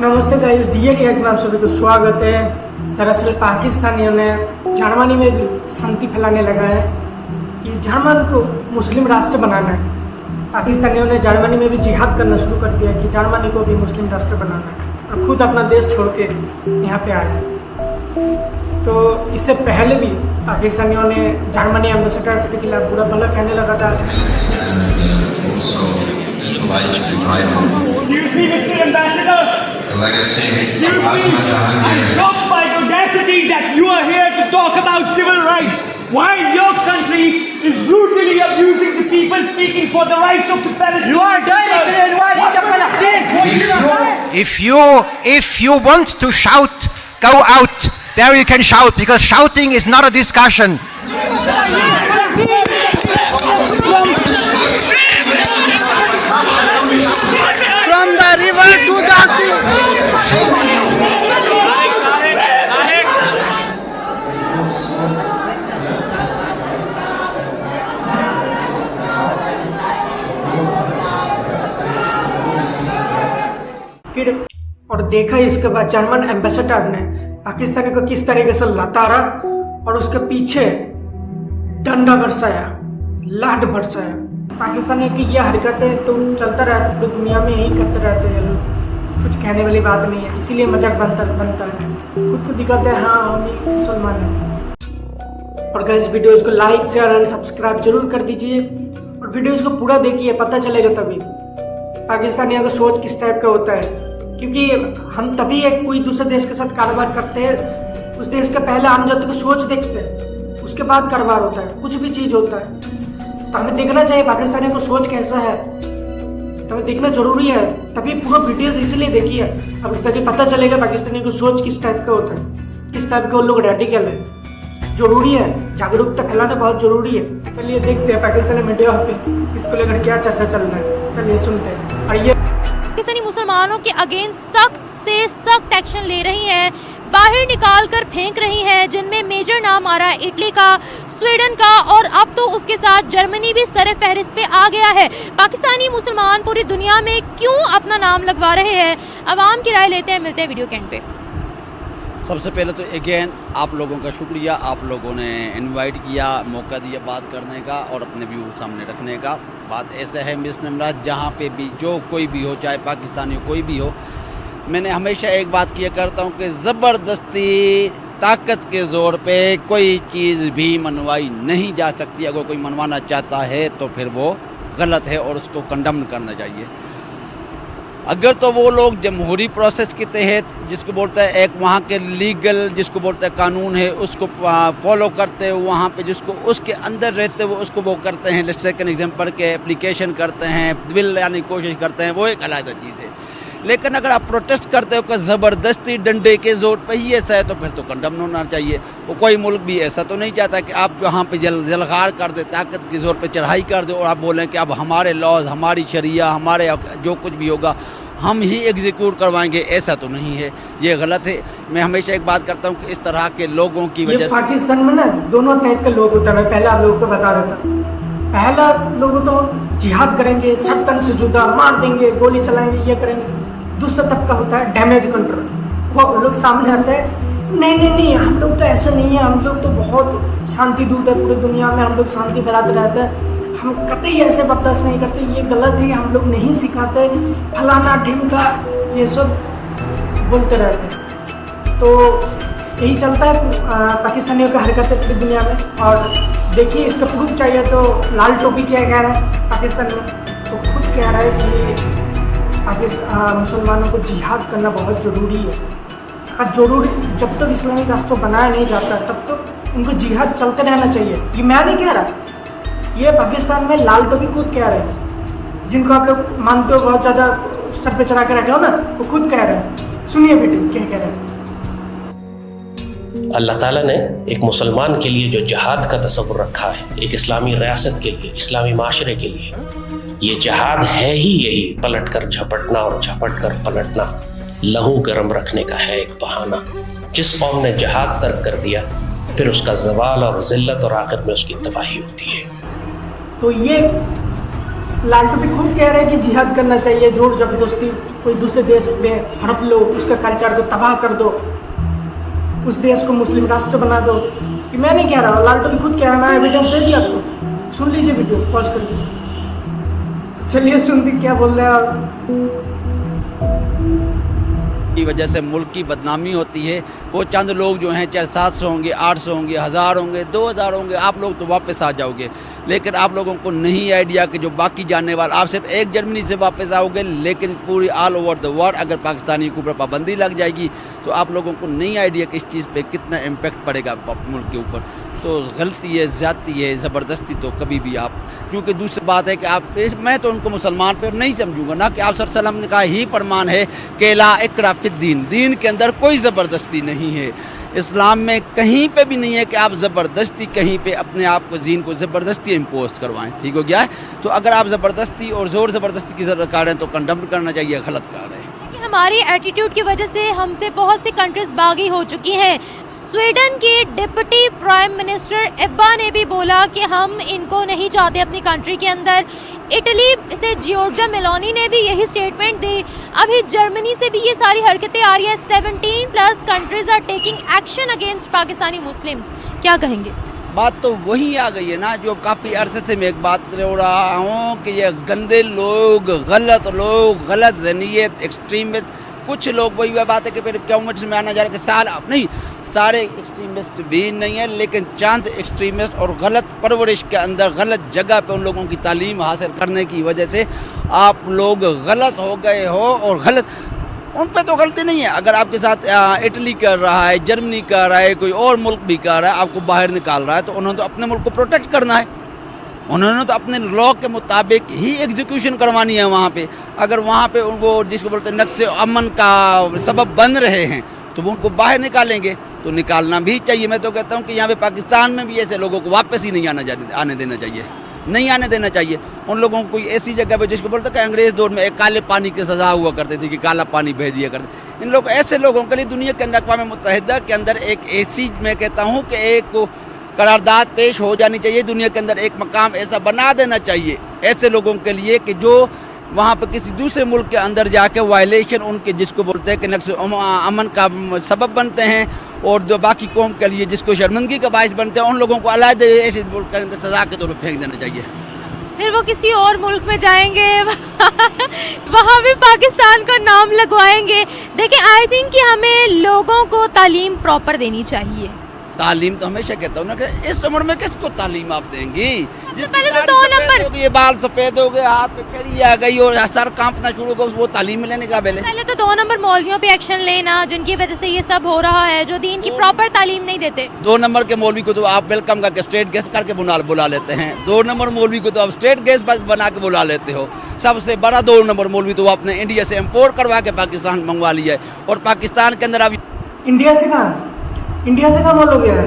नमस्ते guys, DA के में आप सभी को स्वागत है। दरअसल पाकिस्तानियों ने जर्मनी में शांति फैलाने लगा है कि जर्मन को मुस्लिम राष्ट्र बनाना है। पाकिस्तानियों ने जर्मनी में भी जिहाद करना शुरू कर दिया कि जर्मनी को भी मुस्लिम राष्ट्र बनाना है और खुद अपना देश छोड़ के यहाँ पे आए हैं। तो इससे पहले भी पाकिस्तानियों ने जर्मनी एम्बेसडर्स के खिलाफ बुरा भला कहने लगा था। Excuse me, Mr. Ambassador. I'm shocked by the audacity that you are here to talk about civil rights, while your country is brutally abusing the people speaking for the rights of the Palestinians. You are directly inviting the Palestinians. If you want to shout, go out. There you can shout, because shouting is not a discussion. From the river to the sea. फिर और देखा इसके बाद German ambassador ने पाकिस्तानी को किस तरीके से लताड़ा और उसके पीछे डंडा बरसाया, लाठ बरसाया। पाकिस्तानी की यह हरकतें तो चलता रहता है, पूरी दुनिया में यही करते रहते हैं लोग। कुछ कहने वाली बात नहीं है, इसीलिए मजाक बनता है। खुद को दिखाते हैं हाँ हम मुसलमान हैं। और गाइस, वीडियोस को लाइक शेयर एंड सब्सक्राइब जरूर कर दीजिए और वीडियोस को पूरा देखिए, पता चलेगा तभी पाकिस्तानियों का सोच किस टाइप का होता है। क्योंकि हम तभी एक कोई दूसरे देश के साथ कारोबार करते हैं, उस देश का पहले आम जनता को सोच देखते हैं, उसके बाद कारोबार होता है। कुछ भी चीज़ होता है तो हमें देखना चाहिए पाकिस्तानियों को सोच कैसा है, तो हमें देखना जरूरी है। तभी पूरा वीडियोस इसलिए देखिए अब ताकि पता चलेगा पाकिस्तानियों को सोच किस टाइप का होता है, किस टाइप के वो लोग रेडिकल है। जरूरी है, जागरूकता फैलाना बहुत जरूरी है। चलिए देखते हैं पाकिस्तानी मीडिया पे इसको लेकर क्या चर्चा चल रहा है। चलिए सुनते हैं। और ये पाकिस्तानी मुसलमानों के अगेंस्ट सख्त से सख्त एक्शन ले रही हैं, बाहर निकाल कर फेंक रही हैं, जिनमें मेजर नाम आ रहा है इटली का, स्वीडन का और अब तो उसके साथ जर्मनी भी सर फहरिस्त पे आ गया है। पाकिस्तानी मुसलमान पूरी दुनिया में क्यों अपना नाम लगवा रहे हैं, अवाम की राय लेते हैं। मिलते हैं वीडियो के एंड पे। सबसे पहले तो अगेन आप लोगों का शुक्रिया, आप लोगों ने इनवाइट किया, मौका दिया बात करने का और अपने व्यू सामने रखने का। बात ऐसा है मिस निमराज, जहाँ पे भी जो कोई भी हो, चाहे पाकिस्तानी हो कोई भी हो, मैंने हमेशा एक बात किया करता हूँ कि ज़बरदस्ती ताकत के ज़ोर पे कोई चीज़ भी मनवाई नहीं जा सकती। अगर कोई मनवाना चाहता है तो फिर वो गलत है और उसको कंडम करना चाहिए। अगर तो वो लोग जमहूरी प्रोसेस के तहत, जिसको बोलते हैं एक वहाँ के लीगल, जिसको बोलते हैं कानून है, उसको फॉलो करते हैं, वहाँ पे जिसको उसके अंदर रहते वो उसको वो करते हैं, सेकंड एग्जाम्पल के एप्लीकेशन करते हैं, बिल लाने की कोशिश करते हैं, वो एक अलग चीज़ है। लेकिन अगर आप प्रोटेस्ट करते हो कि ज़बरदस्ती डंडे के ज़ोर पर ही ऐसा है तो फिर तो कंडम होना चाहिए। वो कोई मुल्क भी ऐसा तो नहीं चाहता कि आप वहाँ पे जलगार कर दे, ताकत के ज़ोर पे चढ़ाई कर दे और आप बोलें कि अब हमारे लॉज, हमारी शरिया, हमारे जो कुछ भी होगा हम ही एग्जीक्यूट करवाएंगे। ऐसा तो नहीं है, ये गलत है। मैं हमेशा एक बात करता हूँ कि इस तरह के लोगों की वजह से पाकिस्तान में ना दोनों टाइप के लोग होते हैं। पहले आप लोग तो बता रहे थे, पहला लोग तो जिहाद करेंगे, सख्तन से जुदा मार देंगे, गोली चलाएंगे, ये करेंगे। दूसरा तबका होता है डैमेज कंट्रोल, वो लोग सामने आते हैं, नहीं हम लोग तो ऐसे नहीं है, हम लोग तो बहुत शांति दूत है, पूरी दुनिया में हम लोग शांति फैलाते रहते हैं, हम कतई ऐसे बर्दाश्त नहीं करते, ये गलत है, हम लोग नहीं सिखाते, फलाना ढिमका, ये सब बोलते रहते हैं। तो यही चलता है पाकिस्तानियों का हरकत है पूरी दुनिया में। और देखिए इसका प्रूफ चाहिए तो लाल टोपी क्या कह रहा है पाकिस्तान में, तो खुद कह रहा है कि मुसलमानों को जिहाद करना बहुत ज़रूरी है। और ज़रूरी जब तक इस्लामिक राष्ट्र बनाया नहीं जाता तब तक उनको जिहाद चलते रहना चाहिए। ये मैं नहीं कह रहा, ये पाकिस्तान में लाल टोपी खुद कह रहे हैं, जिनको आप लोग मानते हो बहुत ज़्यादा सर पे चढ़ा के रखे हो ना, वो खुद कह रहे हैं। सुनिए बेटे क्या कह रहे हैं। अल्लाह ताला ने एक मुसलमान के लिए जो जहाद का तस्वुर रखा है, एक इस्लामी रियासत के लिए, इस्लामी माशरे के लिए, ये जहाद है ही यही, पलट कर झपटना और झपट कर पलटना, लहू गर्म रखने का है एक बहाना। जिस कौम ने जहाद तर्क कर दिया फिर उसका जवाल और जिल्लत और आखिर में उसकी तबाही होती है। तो ये लालटू भी खुद कह रहे हैं कि जिहाद करना चाहिए, जोर जबरदस्ती कोई दूसरे देश में हड़प लो, उसका कल्चर को तबाह कर दो, उस देश को मुस्लिम राष्ट्र बना दो। कि मैं नहीं कह रहा, लालटू भी खुद कह रहा है, मैं एविडेंस दे दिया आपको, सुन लीजिए वीडियो पॉज करके। चलिए सुनते क्या बोल रहे हैं आप। की वजह से मुल्क की बदनामी होती है। वो चंद लोग जो हैं, चाहे 700 होंगे, 800 होंगे, 1000 होंगे, 2000 होंगे, आप लोग तो वापस आ जाओगे। लेकिन आप लोगों को नहीं आइडिया कि जो बाकी जाने वाले, आप सिर्फ एक जर्मनी से वापस आओगे, लेकिन पूरी ऑल ओवर द वर्ल्ड अगर पाकिस्तानी के ऊपर पाबंदी लग जाएगी तो आप लोगों को नहीं आइडिया कि इस चीज़ पे कितना इम्पेक्ट पड़ेगा मुल्क के ऊपर। तो गलती है, ज़्यादती है, ज़बरदस्ती तो कभी भी आप, क्योंकि दूसरी बात है कि आप, मैं तो उनको मुसलमान पर नहीं समझूंगा ना, कि आप सल्लल्लाहु अलैहि वसल्लम का ही फरमान है कि ला इकरा फिद्दीन, दीन के अंदर कोई ज़बरदस्ती नहीं है। इस्लाम में कहीं पे भी नहीं है कि आप ज़बरदस्ती कहीं पे अपने आप को, दीन को ज़बरदस्ती इम्पोज करवाएं। ठीक हो गया है? तो अगर आप ज़बरदस्ती और ज़ोर ज़बरदस्ती की ज़रूरत कर रहे हैं तो कंडम करना चाहिए, गलत कर रहे हैं। हमारी एटीट्यूड की वजह से हमसे बहुत सी कंट्रीज बागी हो चुकी हैं। स्वीडन के डिप्टी प्राइम मिनिस्टर एब्बा ने भी बोला कि हम इनको नहीं चाहते अपनी कंट्री के अंदर। इटली से जियोर्जिया मेलोनी ने भी यही स्टेटमेंट दी। अभी जर्मनी से भी ये सारी हरकतें आ रही है। 17+ countries are taking action against Pakistani Muslims. क्या कहेंगे? बात तो वही आ गई है ना, जो काफ़ी अरसे से मैं एक बात कर रहा हूँ कि ये गंदे लोग, गलत जहनीत, एक्सट्रीमिस्ट, कुछ लोग, वही बात है कि फिर क्या उम्र में आना जा रहा है कि नहीं, सारे एक्सट्रीमिस्ट भी नहीं है, लेकिन चंद एक्सट्रीमिस्ट और गलत परवरिश के अंदर, गलत जगह पे उन लोगों की तालीम हासिल करने की वजह से आप लोग गलत हो गए हो। और गलत, उन पे तो गलती नहीं है। अगर आपके साथ इटली कर रहा है, जर्मनी कर रहा है, कोई और मुल्क भी कर रहा है, आपको बाहर निकाल रहा है, तो उन्होंने तो अपने मुल्क को प्रोटेक्ट करना है। उन्होंने तो अपने लॉ के मुताबिक ही एग्जीक्यूशन करवानी है वहाँ पे। अगर वहाँ पे वो जिसको बोलते हैं नक्शे अमन का सबब बन रहे हैं तो वो उनको बाहर निकालेंगे, तो निकालना भी चाहिए। मैं तो कहता हूँ कि यहाँ पे पाकिस्तान में भी ऐसे लोगों को वापस ही नहीं आने देना चाहिए, नहीं आने देना चाहिए। उन लोगों को कोई ऐसी जगह पे जिसको बोलते हैं अंग्रेज दौर में एक काले पानी की सज़ा हुआ करती थी कि काला पानी भेज दिया करते। इन लोग, ऐसे लोगों के लिए दुनिया के अंदर, अक़वाम मुत्तहिदा के अंदर एक ऐसी, मैं कहता हूँ कि एक करारदाद पेश हो जानी चाहिए। दुनिया के अंदर एक मकाम ऐसा बना देना चाहिए ऐसे लोगों के लिए कि जो वहाँ पर किसी दूसरे मुल्क के अंदर जाके वायलेशन उनके, जिसको बोलते हैं कि नक्शे अमन का सबब बनते हैं, और जो बाकी कौम के लिए जिसको शर्मिंदगी का बायस बनते हैं, उन लोगों को अलग ऐसे मुल्क के अंदर सजा के तौर पर फेंक देना चाहिए। फिर वो किसी और मुल्क में जाएंगे वहाँ भी पाकिस्तान का नाम लगवाएंगे। देखिए, आई थिंक कि हमें लोगों को तालीम प्रॉपर देनी चाहिए। तालीम तो हमेशा कहता हूँ ना कि इस उम्र में किसको तालीम आप देंगी? पहले तो 2 नंबर, ये बाल सफेद हो गए, हाथ पे खड़ी आ गई और सर कांपना शुरू हो गया, वो तालीम लेने का पहले तो 2 नंबर मौलवियों पे एक्शन लेना, जिनकी वजह से ये सब हो रहा है, जो दीन की प्रॉपर तालीम नहीं देते। 2 नंबर के मौलवी को तो आप वेलकम करके स्टेट गेस्ट करके बुला लेते हैं। 2 नंबर मौलवी को तो आप स्टेट गेस्ट बना के बुला लेते हो। सबसे बड़ा 2 नंबर मौलवी तो आपने इंडिया से इम्पोर्ट करवा के पाकिस्तान मंगवा लिया है, और पाकिस्तान के अंदर आप इंडिया से कहाँ बोल हो गया है,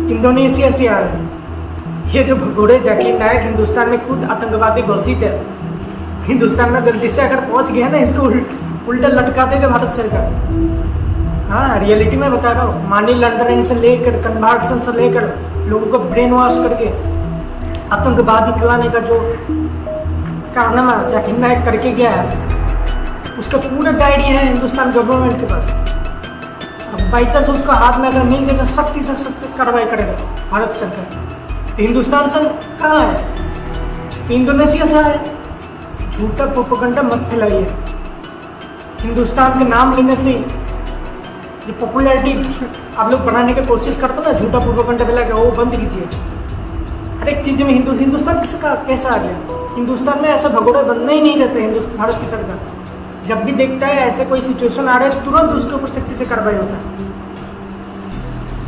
इंडोनेशिया से आ रहे हैं। ये जो भगोड़े जाकिर नायक हिंदुस्तान में खुद आतंकवादी घोषित है, हिंदुस्तान में गलती से अगर पहुंच गया ना, इसको उल्टा लटका देगा भारत सरकार। हाँ, रियलिटी में बता रहा हूँ। मनी लॉन्ड्रिंग से लेकर, कन्वर्सन से लेकर, लोगों को ब्रेन वॉश करके आतंकवादी फैलाने का जो कारनामा जाकिर नायक करके गया है, उसका पूरा डायरी है हिंदुस्तान गवर्नमेंट के पास। बाई चांस उसका हाथ में अगर मिल जाए, सख्ती से सख्त कार्रवाई करेगा भारत सरकार। तो हिंदुस्तान से कहाँ है? इंडोनेशिया से है। झूठा प्रोपेगेंडा मत फैलाइए। हिंदुस्तान के नाम लेने से ये पॉपुलैरिटी आप लोग बढ़ाने की कोशिश करते हो ना, झूठा प्रोपेगेंडा फैला के, वो बंद कीजिए। हर एक चीज़ में हिंदुस्तान कैसा आ गया? हिंदुस्तान में ऐसा भगोड़े बनने ही नहीं देते भारत की सरकार। जब भी देखता है ऐसे कोई सिचुएशन आ रहा है, तुरंत उसके ऊपर सख्ती से कार्रवाई होता है।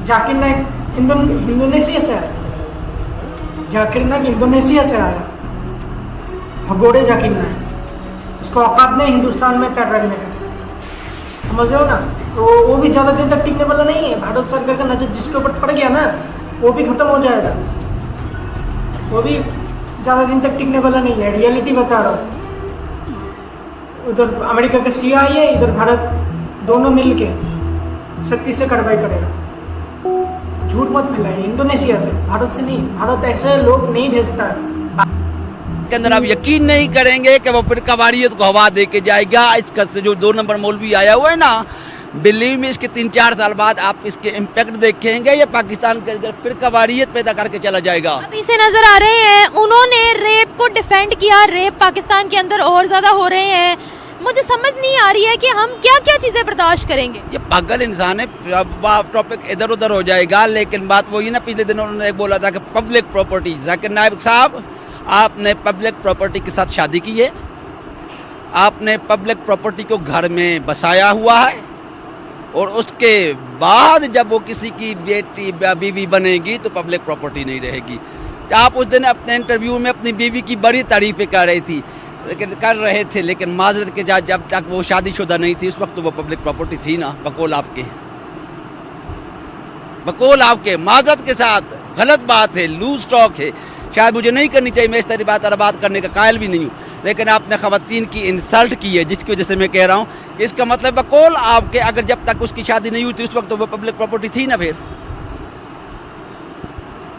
जाकिर नायक इंडोनेशिया से आया, जाकिर नायक इंडोनेशिया से आया, भगोड़े जाकिर नायक, उसको औकात नहीं हिंदुस्तान में कर रखने का, समझ रहे हो ना? तो वो भी ज़्यादा दिन तक टिकने वाला नहीं है। भारत सरकार का नजर जिसके ऊपर पड़ गया ना, वो भी खत्म हो जाएगा, वो भी ज़्यादा दिन तक टिकने वाला नहीं है। रियलिटी बता रहा हूँ। उधर अमेरिका का CIA, इधर भारत, दोनों मिलके सख्ती से कार्रवाई करेगा। झूठ मत फैलाइए। इंडोनेशिया से, भारत से नहीं। भारत ऐसे लोग नहीं भेजता है। के अंदर आप यकीन नहीं करेंगे कि वो फिर कवारियत को हवा दे के जाएगा। इसका से जो 2 नंबर मौलवी आया हुआ है ना, बिलीव में इसके 3-4 साल बाद आप इसके इम्पैक्ट देखेंगे। ये पाकिस्तान के अंदर फिर कवारियत पैदा करके चला जाएगा। अभी से नजर आ रहे हैं, उन्होंने रेप को डिफेंड किया। रेप पाकिस्तान के अंदर और ज्यादा हो रहे हैं। मुझे समझ नहीं आ रही है कि हम क्या क्या चीजें बर्दाश्त करेंगे। ये पागल इंसान है। टॉपिक इधर उधर हो जाएगा, लेकिन बात वही ना, पिछले दिन उन्होंने एक बोला था कि पब्लिक प्रॉपर्टी। जाकिर नायब साहब, आपने पब्लिक प्रॉपर्टी के साथ शादी की है, आपने पब्लिक प्रॉपर्टी को घर में बसाया हुआ है, और उसके बाद जब वो किसी की बेटी बीवी बनेगी तो पब्लिक प्रॉपर्टी नहीं रहेगी। आप उस दिन अपने इंटरव्यू में अपनी बीवी की बड़ी तारीफें कर रहे थे, लेकिन माजरत के साथ जब तक वो शादीशुदा नहीं थी उस वक्त तो वो पब्लिक प्रॉपर्टी थी ना। बकौल आपके माजरत के साथ गलत बात है, लूज टॉक है। शायद मुझे नहीं करनी चाहिए, मैं इस तरह बात करने का कायल भी नहीं हूँ, लेकिन आपने खवातीन की इंसल्ट की है, जिसकी वजह से मैं कह रहा हूँ कि इसका मतलब बकौल आपके, अगर जब तक उसकी शादी नहीं हुई थी उस वक्त तो वो पब्लिक प्रॉपर्टी थी ना। फिर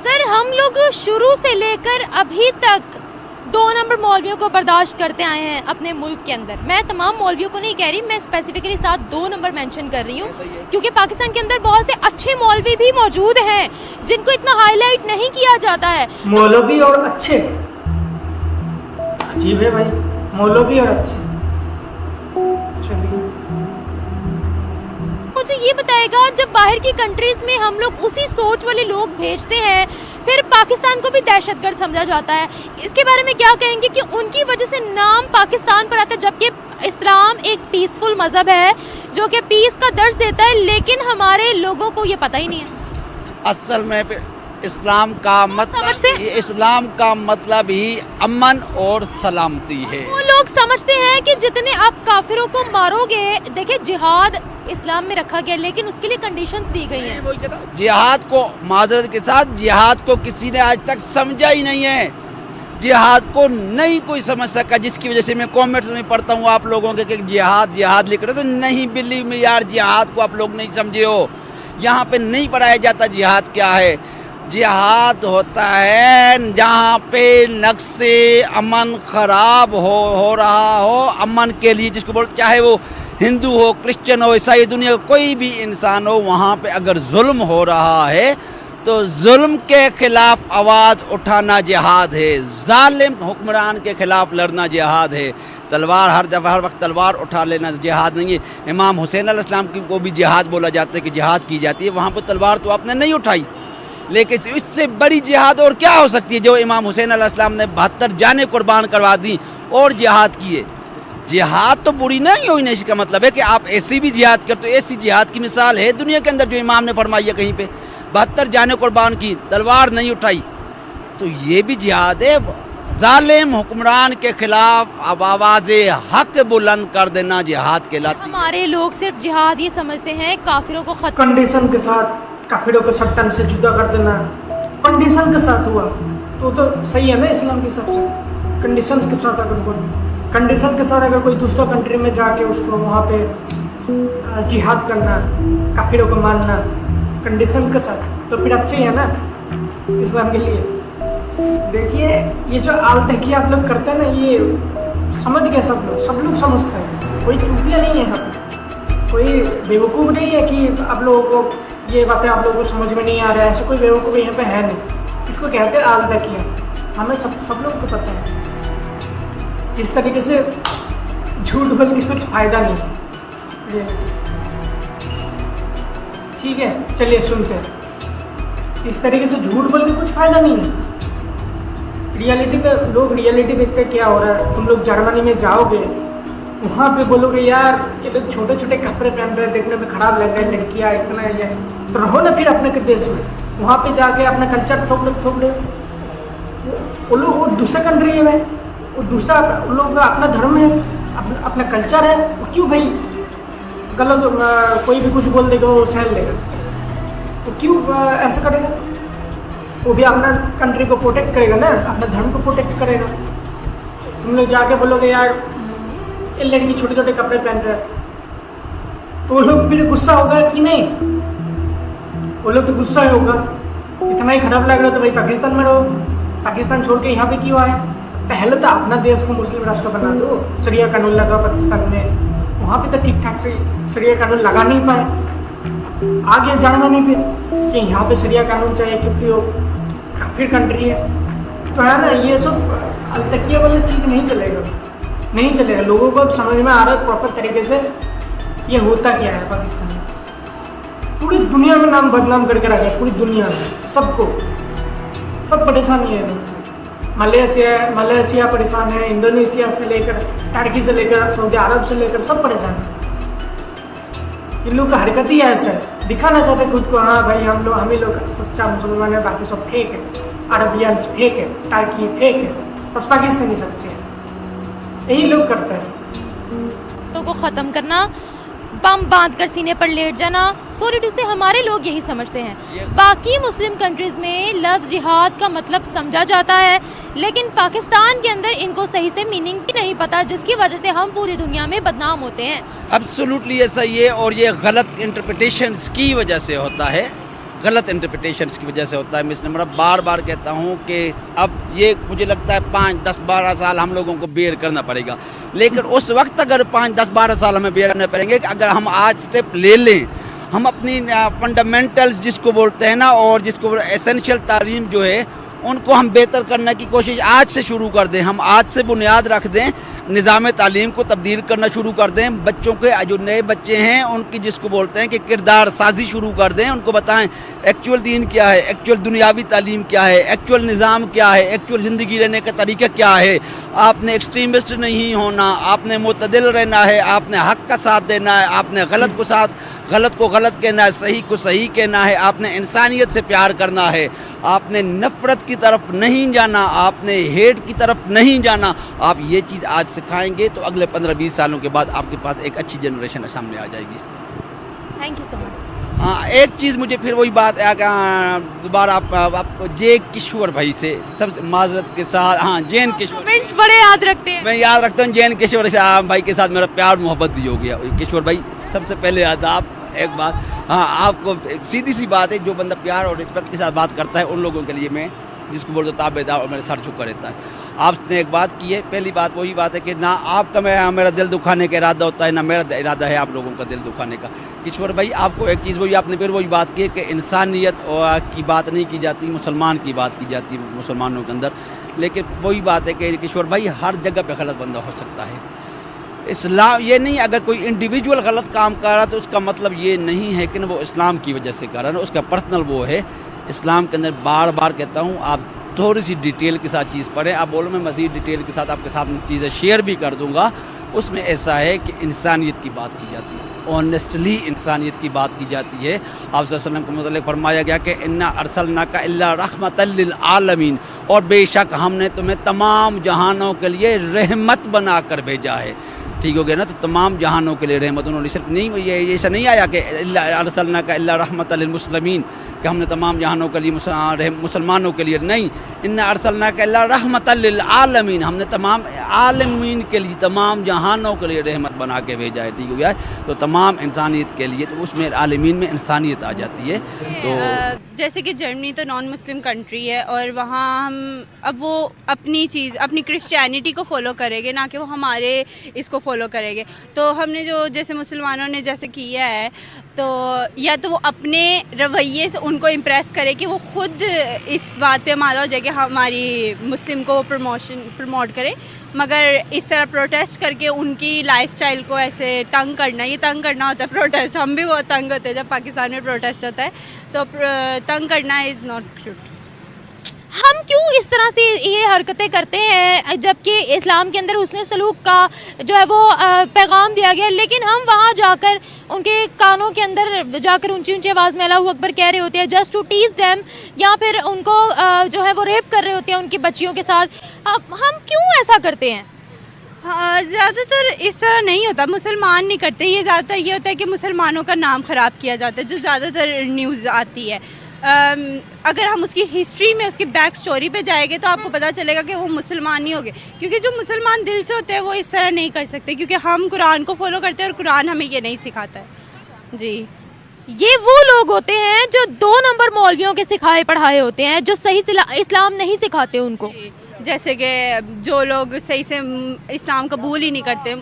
सर, हम लोग शुरू से लेकर अभी तक 2 नंबर मौलवियों को बर्दाश्त करते आए हैं अपने मुल्क के अंदर। मैं तमाम मौलवियों को नहीं कह रही, मैं स्पेसिफिकली साथ 2 नंबर मेंशन कर रही हूँ, क्योंकि पाकिस्तान के अंदर बहुत से अच्छे मौलवी भी मौजूद हैं जिनको इतना हाईलाइट नहीं किया जाता है। मौलवी और अच्छे, अजीब है भाई, मौलवी और अच्छे। चलिए, मुझे ये बताएगा, जब बाहर की कंट्रीज में हम लोग उसी सोच वाले लोग भेजते हैं, फिर पाकिस्तान को भी दहशतगर्द समझा जाता है। इसके बारे में क्या कहेंगे कि उनकी वजह से नाम पाकिस्तान पर आता है, जबकि इस्लाम एक पीसफुल मजहब है जो कि पीस का दर्ज देता है, लेकिन हमारे लोगों को ये पता ही नहीं है। असल में इस्लाम का मतलब ही अमन और सलामती है। वो लोग समझते हैं कि जितने आप काफिरों को मारोगे, देखिए जिहाद इस्लाम में रखा गया, लेकिन उसके लिए कंडीशंस दी गई हैं। जिहाद को, माजरत के साथ, जिहाद को किसी ने आज तक समझा ही नहीं है। जिहाद को नहीं कोई समझ सका, जिसकी वजह से मैं कमेंट्स में पढ़ता हूँ आप लोगों के कि जिहाद लिख रहे, तो नहीं, बिलीव में यार, जिहाद को आप लोग नहीं समझे हो। यहाँ पे नहीं पढ़ाया जाता जिहाद क्या है। जिहाद होता है जहाँ पे नक्शे अमन खराब हो रहा हो, अमन के लिए, जिसको बोल, चाहे वो हिंदू हो, क्रिश्चियन हो, ईसाई, दुनिया का कोई भी इंसान हो, वहाँ पे अगर जुल्म हो रहा है तो जुल्म के खिलाफ आवाज़ उठाना जिहाद है। जालिम हुक्मरान के खिलाफ लड़ना जिहाद है। तलवार हर वक्त तलवार उठा लेना जिहाद नहीं है। इमाम हुसैन अलैहिस्सलाम को भी जिहाद बोला जाता है कि जिहाद की जाती है, वहाँ पर तलवार तो आपने नहीं उठाई, लेकिन इससे बड़ी जिहाद और क्या हो सकती है जो इमाम हुसैन अलैहिस्सलाम ने 72 जानें कुर्बान करवा दी और जिहाद किए। जिहाद तो बुरी नहीं हुई, नहीं, इसका मतलब है कि आप ऐसी भी जिहाद करते हो। ऐसी जिहाद की मिसाल है दुनिया के अंदर जो इमाम ने फरमाई है, कहीं पे 72 जानें कुर्बान की, तलवार नहीं उठाई, तो ये भी जिहाद है। जालिम हुक्मरान के खिलाफ अब आवाज़े हक बुलंद कर देना जिहाद कहलाती है। हमारे लोग सिर्फ जिहाद ये समझते हैं काफिरों को खत्म, कंडीशन के साथ काफिरों को सट्टन से जुदा कर देना, कंडीशन के साथ हुआ तो सही है ना इस्लाम के हिसाब से। कंडीशन के साथ अगर कोई दूसरा कंट्री में जाके उसको वहाँ पे जिहाद करना, काफिरों को मारना, कंडीशन के साथ, तो फिर अच्छे ही है ना इस्लाम के लिए। देखिए, ये जो आल तकिया आप लोग करते हैं ना, ये समझ गए सब लोग समझते हैं, कोई चूतिया नहीं है यहाँ पे, कोई बेवकूफ़ नहीं है कि आप लोगों को ये बातें आप लोगों को समझ में नहीं आ रहा है। ऐसे कोई बेवकूफ़ यहाँ पे है नहीं। इसको कहते हैं आल तकिया, हमें सब लोग को पता है। इस तरीके से झूठ बोल के कुछ फ़ायदा नहीं है। ठीक है, चलिए सुनते हैं। इस तरीके से झूठ बोल के कुछ फ़ायदा नहीं है। रियलिटी में लोग रियलिटी देखते क्या हो रहा है। तुम लोग जर्मनी में जाओगे, वहाँ पे बोलोगे यार ये लोग छोटे छोटे कपड़े पहन रहे हैं, देखने में खराब लग रहा है, लड़कियाँ इतना ये, तो रहो ना फिर अपने के देश में। वहाँ पे जाके अपना कल्चर थोप ले। वो लोग, वो दूसरा कंट्री है, वो दूसरा, उन लोगों का अपना धर्म है, अपना कल्चर है, वो क्यों भाई गलत कोई भी कुछ बोल देगा वो सहन लेगा? तो क्यों ऐसा करेगा? वो भी अपना कंट्री को प्रोटेक्ट करेगा ना, अपना धर्म को प्रोटेक्ट करेगा। तुम लोग जाके बोलोगे यार ये लड़की छोटे छोटे कपड़े पहन रहे हैं, तो वो लोग फिर गुस्सा होगा कि नहीं? वो लोग तो गुस्सा ही होगा। इतना ही खराब लग रहा है तो भाई पाकिस्तान में रहो, पाकिस्तान छोड़ के यहाँ पे क्यों आए? पहले तो अपना देश को मुस्लिम राष्ट्र बना दो, शरिया कानून लगा पाकिस्तान में, वहाँ पे तो ठीक ठाक से शरिया कानून लगा नहीं पाए, आगे जर्मनी पे कि यहाँ पे शरिया कानून चाहिए क्योंकि वो काफिर कंट्री है। तो है ना, ये सब तकिए वाली चीज़ नहीं चलेगा। लोगों को अब समझ में आ रहा है प्रॉपर तरीके से ये होता क्या है पाकिस्तान में। पूरी दुनिया में नाम बदनाम करके रखा है, पूरी दुनिया में सबको, सब परेशानी है। मलेशिया परेशान है, इंडोनेशिया से लेकर टर्की से लेकर सऊदी अरब से लेकर सब परेशान है। इन लोग का हरकत ही ऐसा है, दिखाना चाहते खुद को, हाँ भाई हम ही लोग सच्चा मुसलमान है, बाकी सब फेक है, अरबियंस फेक है, टर्की फेक है, बस पाकिस्तानी सच्चे है। यही लोग करते हैं। लोगों को ख़त्म करना, बम बांध कर सीने पर लेट जाना, सॉरी टू से हमारे लोग यही समझते हैं। बाकी मुस्लिम कंट्रीज़ में लफ्ज़ जिहाद का मतलब समझा जाता है, लेकिन पाकिस्तान के अंदर इनको सही से मीनिंग भी नहीं पता, जिसकी वजह से हम पूरी दुनिया में बदनाम होते हैं। एब्सोल्युटली ऐसा ही है, और ये गलत इंटरप्रिटेशंस की वजह से होता है, गलत इंटरप्रिटेशंस की वजह से होता है। मिस नम्रा बार बार कहता हूँ कि अब ये मुझे लगता है 5, 10, 12 साल हम लोगों को बेयर करना पड़ेगा, लेकिन उस वक्त अगर 5, 10, 12 साल हमें बेयर करना पड़ेंगे कि अगर हम आज स्टेप ले लें, हम अपनी फंडामेंटल्स जिसको बोलते हैं ना, और जिसको एसेंशियल तालीम जो है उनको हम बेहतर करने की कोशिश आज से शुरू कर दें। हम आज से बुनियाद रख दें, निज़ाम तालीम को तब्दील करना शुरू कर दें। बच्चों के जो नए बच्चे हैं उनकी जिसको बोलते हैं कि किरदार साजी शुरू कर दें, उनको बताएं एक्चुअल दीन क्या है, एक्चुअल दुनियावी तालीम क्या है, एक्चुअल निज़ाम क्या है, एक्चुअल ज़िंदगी रहने का तरीका क्या है। आपने एक्सट्रीमिस्ट नहीं होना, आपने मुतदिल रहना है, आपने हक़ का साथ देना है, आपने गलत को गलत कहना है, सही को सही कहना है, आपने इंसानियत से प्यार करना है, आपने नफ़रत की तरफ नहीं जाना, आपने हेट की तरफ नहीं जाना। आप ये चीज़ आज सिखाएंगे तो अगले 15-20 सालों के बाद आपके पास एक अच्छी जनरेशन सामने आ जाएगी। Thank you so much. हाँ, एक चीज़ मुझे फिर वही बात है कि दोबारा आपको जे किशोर भाई से सबसे माजरत के साथ, हाँ जैन किशोर कमेंट्स बड़े याद रखते हैं। मैं याद रखता हूँ जैन किशोर भाई के साथ मेरा प्यार मोहब्बत भी हो गया। किशोर भाई सबसे पहले याद आप एक बात, हाँ आपको सीधी सी बात है, जो बंदा प्यार और रिस्पेक्ट के साथ बात करता है उन लोगों के लिए मैं जिसको बोलते ताबेदार और मेरे सर झुका रहता है। आपने एक बात की है, पहली बात वही बात है कि ना आपका मेरा दिल दुखाने का इरादा होता है, ना मेरा इरादा है आप लोगों का दिल दुखाने का। किशोर भाई आपको एक चीज़ वही आपने फिर वही बात की है कि इंसानियत की बात नहीं की जाती, मुसलमान की बात की जाती है मुसलमानों के अंदर। लेकिन वही बात है कि किशोर भाई हर जगह पे गलत बंदा हो सकता है। इस्लाम ये नहीं, अगर कोई इंडिविजुअल गलत काम कर रहा है तो उसका मतलब ये नहीं है कि वो इस्लाम की वजह से कर रहा है, उसका पर्सनल वो है। इस्लाम के अंदर बार बार कहता हूँ आप थोड़ी सी डिटेल के साथ चीज़ पढ़ें। आप बोलो मैं मज़ीद डिटेल के साथ आपके साथ चीज़ें शेयर भी कर दूँगा। उसमें ऐसा है कि इंसानियत की बात की जाती है, ऑनेस्टली इंसानियत की बात की जाती है। आप सल्लल्लाहु अलैहि वसल्लम को मतलब फरमाया गया कि इन्ना अरसलनाका इल्ला रहमतल लिल आलमीन, और बेशक हमने तुम्हें तमाम जहानों के लिए रहमत बना कर भेजा है। ठीक हो गया ना, तो तमाम जहानों के लिए रहमत। उन्होंने सिर्फ नहीं, ये ऐसा नहीं आया कि अरसलनाका इल्ला रहमतल लिल मुस्लिमीन, कि हमने तमाम जहानों के लिए मुसलमानों के लिए नहीं, इन्ना अरसलनाका इल्ला रहमतल लिल आलमीन, हमने तमाम आलमीन के लिए, तमाम जहानों के लिए रहमत बना के भेजा है। ठीक हो गया है, तो तमाम इंसानियत के लिए, तो उसमें आलमीन में इंसानियत आ जाती है। तो जैसे कि जर्मनी तो नॉन मुस्लिम कंट्री है, और वहाँ हम अब वो अपनी चीज़, अपनी क्रिश्चियनिटी को फॉलो करेंगे, ना कि वो हमारे इसको फॉलो करेंगे। तो हमने जो जैसे मुसलमानों ने जैसे किया है, तो या तो वो अपने रवैये से उनको इम्प्रेस करे कि वो खुद इस बात पे आमादा हो जाए कि हमारी मुस्लिम को प्रमोट करे, मगर इस तरह प्रोटेस्ट करके उनकी लाइफस्टाइल को ऐसे तंग करना, ये तंग करना होता है प्रोटेस्ट। हम भी बहुत तंग होते हैं जब पाकिस्तान में प्रोटेस्ट होता है, तो तंग करना इज़ नॉट क्यूट। हम क्यों इस तरह से ये हरकतें करते हैं, जबकि इस्लाम के अंदर हुस्न सलूक का जो है वो पैगाम दिया गया, लेकिन हम वहाँ जाकर उनके कानों के अंदर जाकर ऊंची ऊंची आवाज़ में अल्लाहू अकबर कह रहे होते हैं जस्ट टू टीज देम, या फिर उनको जो है वो रेप कर रहे होते हैं उनकी बच्चियों के साथ। हम क्यों ऐसा करते हैं? हाँ, ज़्यादातर इस तरह नहीं होता, मुसलमान नहीं करते ये। ज़्यादातर ये होता है कि मुसलमानों का नाम ख़राब किया जाता है, जो ज़्यादातर न्यूज़ आती है। अगर हम उसकी हिस्ट्री में, उसकी बैक स्टोरी पे जाएंगे तो आपको पता चलेगा कि वो मुसलमान नहीं होंगे, क्योंकि जो मुसलमान दिल से होते हैं वो इस तरह नहीं कर सकते, क्योंकि हम कुरान को फॉलो करते हैं और कुरान हमें ये नहीं सिखाता है। जी, ये वो लोग होते हैं जो 2 नंबर मौलवियों के सिखाए पढ़ाए होते हैं, जो सही इस्लाम नहीं सिखाते उनको। जैसे कि जो लोग सही से इस्लाम कबूल ही नहीं करते,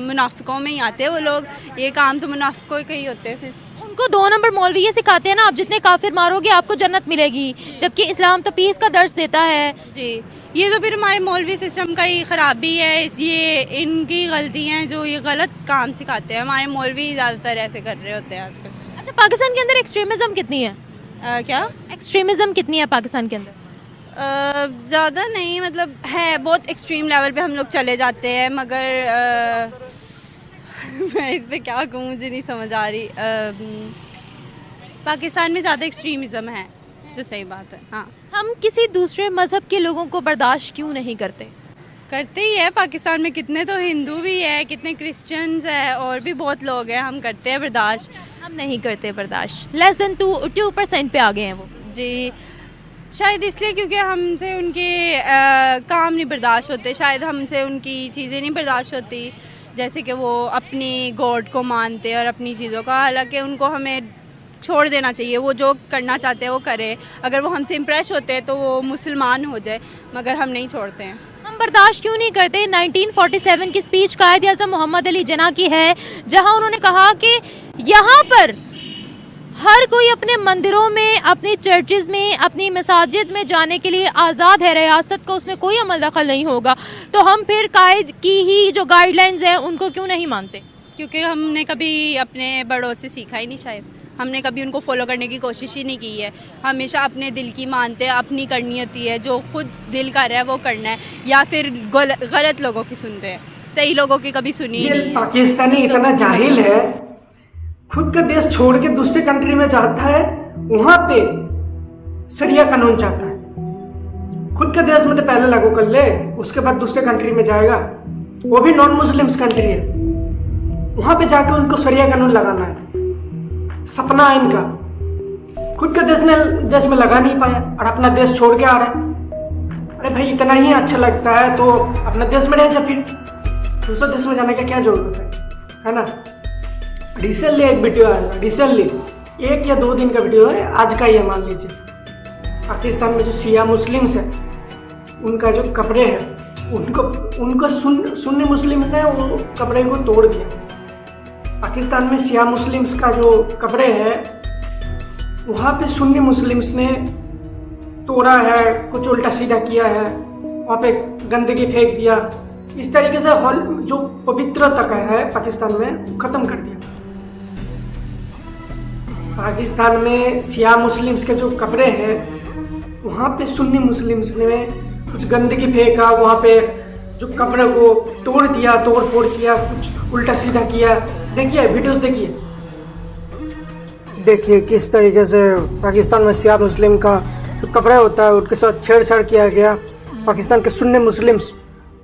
मुनाफिकों में ही आते हैं वो लोग, ये काम तो मुनाफिकों के ही होते हैं। फिर उनको 2 नंबर मौलवी ये सिखाते हैं ना, आप जितने काफिर मारोगे आपको जन्नत मिलेगी, जबकि इस्लाम तो पीस का दर्स देता है। जी, ये तो फिर हमारे मौलवी सिस्टम का ही ख़राबी है, ये इनकी गलती हैं जो ये गलत काम सिखाते हैं। हमारे मौलवी ज़्यादातर ऐसे कर रहे होते हैं आजकल। अच्छा, पाकिस्तान के अंदर एक्सट्रीमिज्म कितनी है? क्या एक्सट्रीमिज्म कितनी है पाकिस्तान के अंदर? ज़्यादा नहीं, मतलब है, बहुत एक्सट्रीम लेवल पे हम लोग चले जाते हैं, मगर मैं इस पे क्या कहूँ, मुझे नहीं समझ आ रही। पाकिस्तान में ज़्यादा एक्सट्रीमिज़म है, जो सही बात है। हाँ, हम किसी दूसरे मज़हब के लोगों को बर्दाश्त क्यों नहीं करते? करते ही है। पाकिस्तान में कितने तो हिंदू भी है, कितने क्रिश्चियंस है, और भी बहुत लोग हैं, हम करते हैं बर्दाश्त। हम नहीं करते बर्दाश्त। लेस देन 2% पे आ गए हैं वो। जी, शायद इसलिए क्योंकि हमसे उनके काम नहीं बर्दाश्त होते, शायद हमसे उनकी चीज़ें नहीं बर्दाश्त होती, जैसे कि वो अपनी गॉड को मानते हैं और अपनी चीज़ों का। हालांकि उनको हमें छोड़ देना चाहिए, वो जो करना चाहते हैं वो करे। अगर वो हमसे इम्प्रेस होते हैं तो वो मुसलमान हो जाए, मगर हम नहीं छोड़ते हैं। हम बर्दाश्त क्यों नहीं करते? 1947 की स्पीच कायद आज़म मोहम्मद अली जिन्ना की है, जहां उन्होंने कहा कि यहाँ पर हर कोई अपने मंदिरों में, अपनी चर्चेज में, अपनी मसाजिद में जाने के लिए आज़ाद है, रियासत का उसमें कोई अमल दखल नहीं होगा। तो हम फिर कायद की ही जो गाइडलाइंस हैं उनको क्यों नहीं मानते? क्योंकि हमने कभी अपने बड़ों से सीखा ही नहीं, शायद हमने कभी उनको फॉलो करने की कोशिश ही नहीं की है। हमेशा अपने दिल की मानते हैं, अपनी करनी होती है, जो खुद दिल कर रहा है वो करना है, या फिर गलत लोगों की सुनते हैं, सही लोगों की कभी सुनी ही नहीं है। पाकिस्तानी इतना जाहिल है, खुद का देश छोड़ के दूसरे कंट्री में जाता है, वहां पे शरिया कानून चाहता है। खुद के देश में तो पहले लागू कर ले, उसके बाद दूसरे कंट्री में जाएगा, वो भी नॉन मुस्लिम्स कंट्री है, वहां पे जाके उनको शरिया कानून लगाना है। सपना है इनका, खुद का देश में लगा नहीं पाया और अपना देश छोड़ के आ रहा है। अरे भाई, इतना ही अच्छा लगता है तो अपना देश में रह जा, फिर दूसरे देश में जाने का क्या जरूरत है ना। रिसेंटली एक वीडियो आया, रिसेंटली 1 या 2 दिन का वीडियो है, आज का ही है मान लीजिए। पाकिस्तान में जो शिया मुस्लिम्स है, उनका जो कपड़े हैं, उनको सुन्नी मुस्लिम ने वो कपड़े को तोड़ दिया। पाकिस्तान में शिया मुस्लिम्स का जो कपड़े हैं, वहाँ पे सुन्नी मुस्लिम्स ने तोड़ा है, कुछ उल्टा सीधा किया है, वहाँ पे गंदगी फेंक दिया। इस तरीके से जो पवित्रता है पाकिस्तान में ख़त्म कर दिया। पाकिस्तान में शिया मुस्लिम्स के जो कपड़े हैं, वहाँ पे सुन्नी मुस्लिम्स ने कुछ गंदगी फेंका, वहाँ पे जो कपड़े को तोड़ दिया, तोड़ फोड़ किया, कुछ उल्टा सीधा किया। देखिए वीडियोस, देखिए किस तरीके से पाकिस्तान में शिया मुस्लिम का जो कपड़ा होता है उनके साथ छेड़छाड़ किया गया। पाकिस्तान के सुन्नी मुस्लिम्स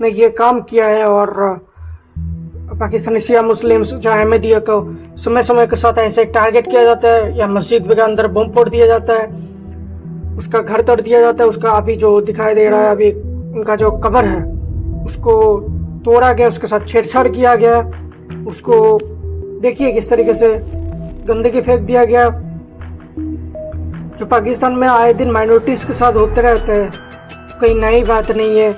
ने ये काम किया है और पाकिस्तानी शिया मुस्लिम्स जो अहमदिया को समय समय के साथ ऐसे टारगेट किया जाता है, या मस्जिद के अंदर बम फोड़ दिया जाता है, उसका घर तोड़ दिया जाता है। उसका अभी जो दिखाई दे रहा है, अभी उनका जो कब्र है उसको तोड़ा गया, उसके साथ छेड़छाड़ किया गया। उसको देखिए किस तरीके से गंदगी फेंक दिया गया। जो पाकिस्तान में आए दिन माइनॉरिटीज़ के साथ होते रहते हैं, कोई नई बात नहीं है,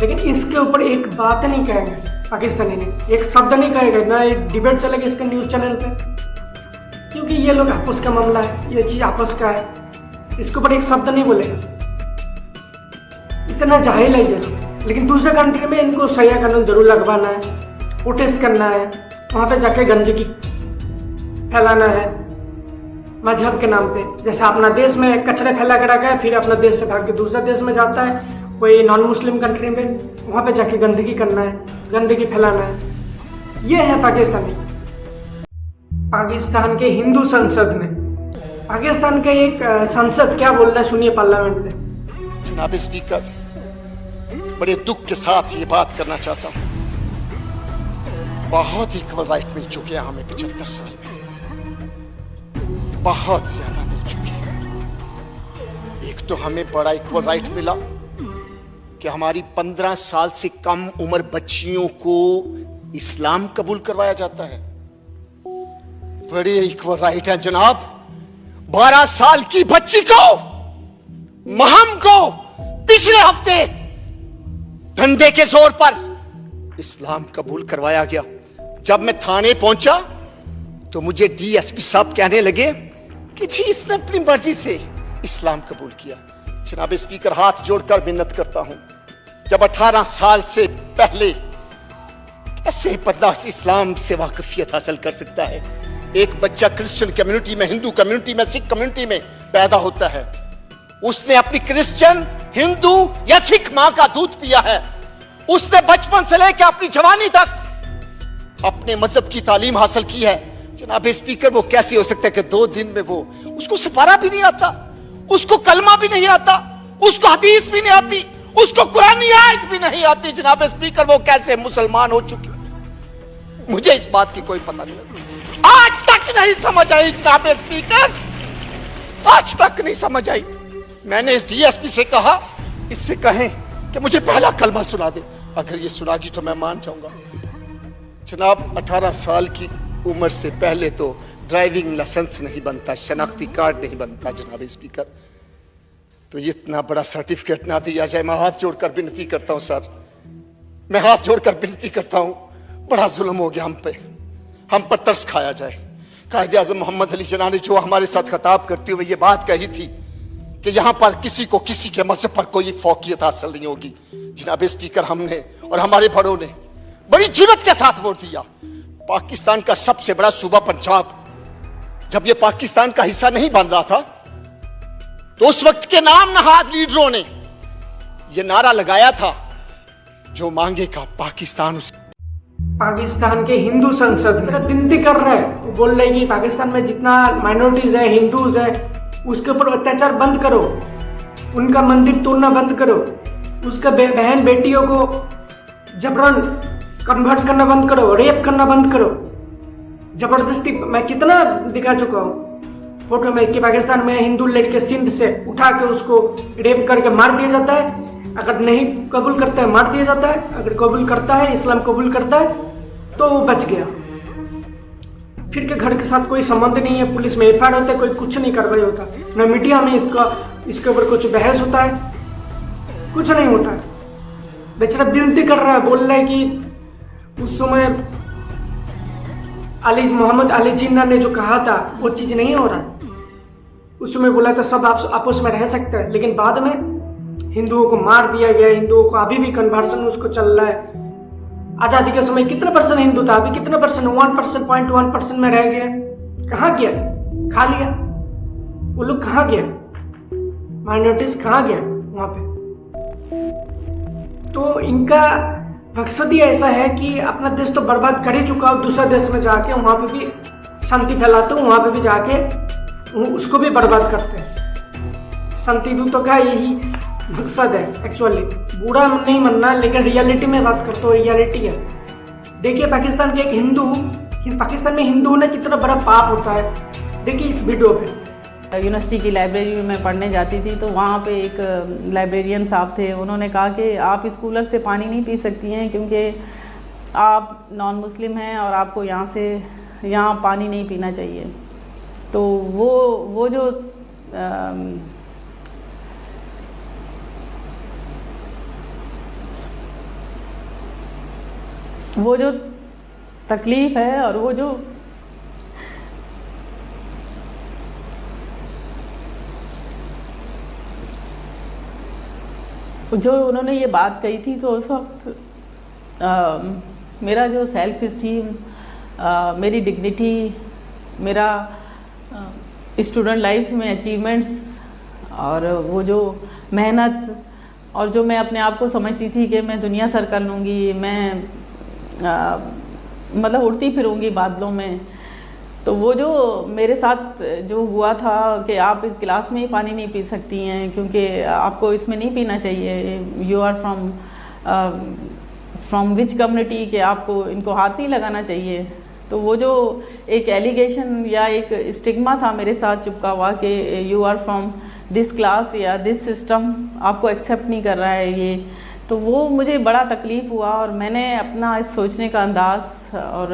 लेकिन इसके ऊपर एक बात नहीं कहेंगे पाकिस्तानी ने, एक शब्द नहीं कहेगा ना। एक डिबेट चलेगा इसके न्यूज़ चैनल पे, क्योंकि ये लोग आपस का मामला है, ये चीज़ आपस का है, इसके ऊपर एक शब्द नहीं बोलेगा। इतना जाहिल है ये लोग। लेकिन दूसरे कंट्री में इनको शरिया कानून जरूर लगवाना है, प्रोटेस्ट करना है, वहाँ पे जाके गंदगी फैलाना है मजहब के नाम पे। जैसे अपना देश में कचरे फैला के रखा है, फिर अपना देश से भाग के दूसरे देश में जाता है, कोई नॉन मुस्लिम कंट्री में, वहाँ पे जाके गंदगी करना है, गंदगी फैलाना है। ये है पाकिस्तानी। पाकिस्तान के हिंदू संसद ने, पाकिस्तान के एक संसद क्या बोल रहा है सुनिए पार्लियामेंट में। जनाब स्पीकर, बड़े दुख के साथ ये बात करना चाहता हूँ, बहुत इक्वल राइट मिल चुके हैं हमें 75 साल में, बहुत ज्यादा मिल चुके हैं। एक तो हमें बड़ा इक्वल राइट मिला कि हमारी 15 साल से कम उम्र बच्चियों को इस्लाम कबूल करवाया जाता है। बड़े इक्वल राइट है जनाब। 12 साल की बच्ची को, महम को, पिछले हफ्ते डंडे के जोर पर इस्लाम कबूल करवाया गया। जब मैं थाने पहुंचा तो मुझे डीएसपी साहब कहने लगे कि जी इसने अपनी मर्जी से इस्लाम कबूल किया। जनाब स्पीकर, हाथ जोड़कर मिन्नत करता हूं, जब 18 साल से पहले कैसे बंदा इस्लाम से वाकफियत हासिल कर सकता है? एक बच्चा क्रिश्चियन कम्युनिटी में, हिंदू कम्युनिटी में, सिख कम्युनिटी में पैदा होता है, उसने अपनी क्रिश्चियन, हिंदू या सिख मां का दूध पिया है, उसने बचपन से लेकर अपनी जवानी तक अपने मजहब की तालीम हासिल की है। जनाब स्पीकर, वो कैसे हो सकता है कि 2 दिन में वो, उसको सिपारा भी नहीं आता, उसको कलमा भी नहीं आता, उसको हदीस भी नहीं आती, उसको कुरानी आयत भी नहीं आती। जनाब स्पीकर, वो कैसे मुसलमान हो चुके? मुझे इस बात की कोई पता नहीं, आज तक नहीं समझ आई। जनाब स्पीकर, आज तक नहीं समझ आई। मैंने इस डीएसपी से कहा, इससे कहें कि मुझे पहला कलमा सुना दे, अगर ये सुनागी तो मैं मान जाऊंगा। जनाब 18 साल की उम्र से पहले तो ड्राइविंग लाइसेंस नहीं बनता, शनाख्ती कार्ड नहीं बनता। जनाब स्पीकर, तो ये इतना बड़ा सर्टिफिकेट ना दिया जाए। मैं हाथ जोड़कर विनती करता हूं सर, मैं हाथ जोड़कर विनती करता हूं, बड़ा जुल्म हो गया हम पर तरस खाया जाए। कायदे आज़म मोहम्मद अली जिन्ना ने जो हमारे साथ खिताब करते हुए ये बात कही थी कि यहां पर किसी को किसी के मजहब पर कोई फौकियत हासिल नहीं होगी। जनाब स्पीकर, हमने और हमारे बड़ों ने बड़ी जुर्रत के साथ वोट दिया। पाकिस्तान का सबसे बड़ा सूबा पंजाब, जब यह पाकिस्तान का हिस्सा नहीं बन रहा था, तो उस वक्त के नाम नहाद लीडरों ने यह नारा लगाया था, जो मांगेगा पाकिस्तान उसे। पाकिस्तान के हिंदू संसद विनती कर रहा है, वो बोल रहे हैं कि पाकिस्तान में जितना माइनॉरिटीज है, हिंदूज है, उसके ऊपर अत्याचार बंद करो, उनका मंदिर तोड़ना बंद करो, उसका बहन बेटियों को जबरन कन्वर्ट करना बंद करो, रेप करना बंद करो, जबरदस्ती। मैं कितना दिखा चुका हूँ फोटो में कि पाकिस्तान में हिंदू लड़के सिंध से उठा के उसको रेप करके मार दिया जाता है, अगर नहीं कबूल करता है मार दिया जाता है, अगर कबूल करता है, इस्लाम कबूल करता है तो वो बच गया। फिर के घर के साथ कोई संबंध नहीं है, पुलिस में एफआईआर होता है, कोई कुछ नहीं कार्रवाई होता, न मीडिया में इसके ऊपर कुछ बहस होता है, कुछ नहीं होता है। बेचारा विनती कर रहा है, बोल रहा है कि उस समय मोहम्मद अली जिन्ना ने जो कहा था वो चीज़ नहीं हो रहा। उस समय बोला था सब आपस में रह सकते हैं, लेकिन बाद में हिंदुओं को मार दिया गया। हिंदुओं को अभी भी कन्वर्सन उसको चल रहा है। आज़ादी के समय कितना % हिंदू था, अभी कितना %? 1%, 0.1% में रह गया। कहाँ गया? खा लिया। वो लोग कहाँ गया? माइनॉरिटीज कहाँ गया वहाँ पे? तो इनका मकसद ही ऐसा है कि अपना देश तो बर्बाद कर ही चुका हो, दूसरे देश में जाके वहाँ पे भी शांति फैलाते हो, वहाँ पे भी जाके उसको भी बर्बाद करते हैं। शांति दूतों का यही मकसद है। एक्चुअली बुरा नहीं मानना, लेकिन रियलिटी में बात करते हो, रियलिटी है। देखिए पाकिस्तान के एक पाकिस्तान में हिंदू होना कितना बड़ा पाप होता है, देखिए इस वीडियो पे। यूनिवर्सिटी की लाइब्रेरी में पढ़ने जाती थी तो वहाँ पे एक लाइब्रेरियन साहब थे, उन्होंने कहा कि आप इस कूलर से पानी नहीं पी सकती हैं क्योंकि आप नॉन मुस्लिम हैं और आपको यहाँ पानी नहीं पीना चाहिए। तो वो जो तकलीफ़ है और वो जो उन्होंने ये बात कही थी, तो उस वक्त मेरा जो सेल्फ इस्टीम, मेरी डिग्निटी, मेरा स्टूडेंट लाइफ में अचीवमेंट्स और वो जो मेहनत और जो मैं अपने आप को समझती थी कि मैं दुनिया सर कर लूँगी, मैं मतलब उड़ती फिरूँगी बादलों में, तो वो जो मेरे साथ जो हुआ था कि आप इस गिलास में ही पानी नहीं पी सकती हैं क्योंकि आपको इसमें नहीं पीना चाहिए, you are from which community, कि आपको इनको हाथ नहीं लगाना चाहिए। तो वो जो एक एलिगेशन या एक स्टिग्मा था मेरे साथ चिपका हुआ कि you are from this class या दिस सिस्टम, आपको एक्सेप्ट नहीं कर रहा है ये, तो वो मुझे बड़ा तकलीफ़ हुआ। और मैंने अपना इस सोचने का अंदाज़ और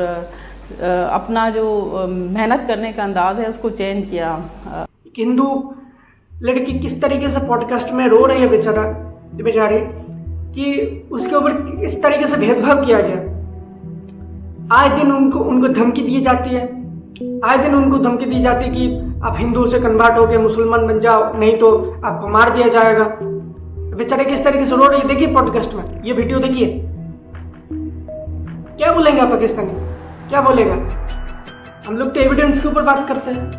अपना जो मेहनत करने का अंदाज़ है उसको चेंज किया। हिंदू लड़की किस तरीके से पॉडकास्ट में रो रही है बेचारी, कि उसके ऊपर किस तरीके से भेदभाव किया गया। आए दिन उनको धमकी दी जाती है, आए दिन उनको धमकी दी जाती है कि आप हिंदू से कन्वर्ट होकर मुसलमान बन जाओ, नहीं तो आपको मार दिया जाएगा। बेचारे किस तरीके से रो रही है, देखिए पॉडकास्ट में, ये वीडियो देखिए। क्या बोलेंगे आप पाकिस्तानी, क्या बोलेगा? हम लोग तो एविडेंस के ऊपर बात करते हैं।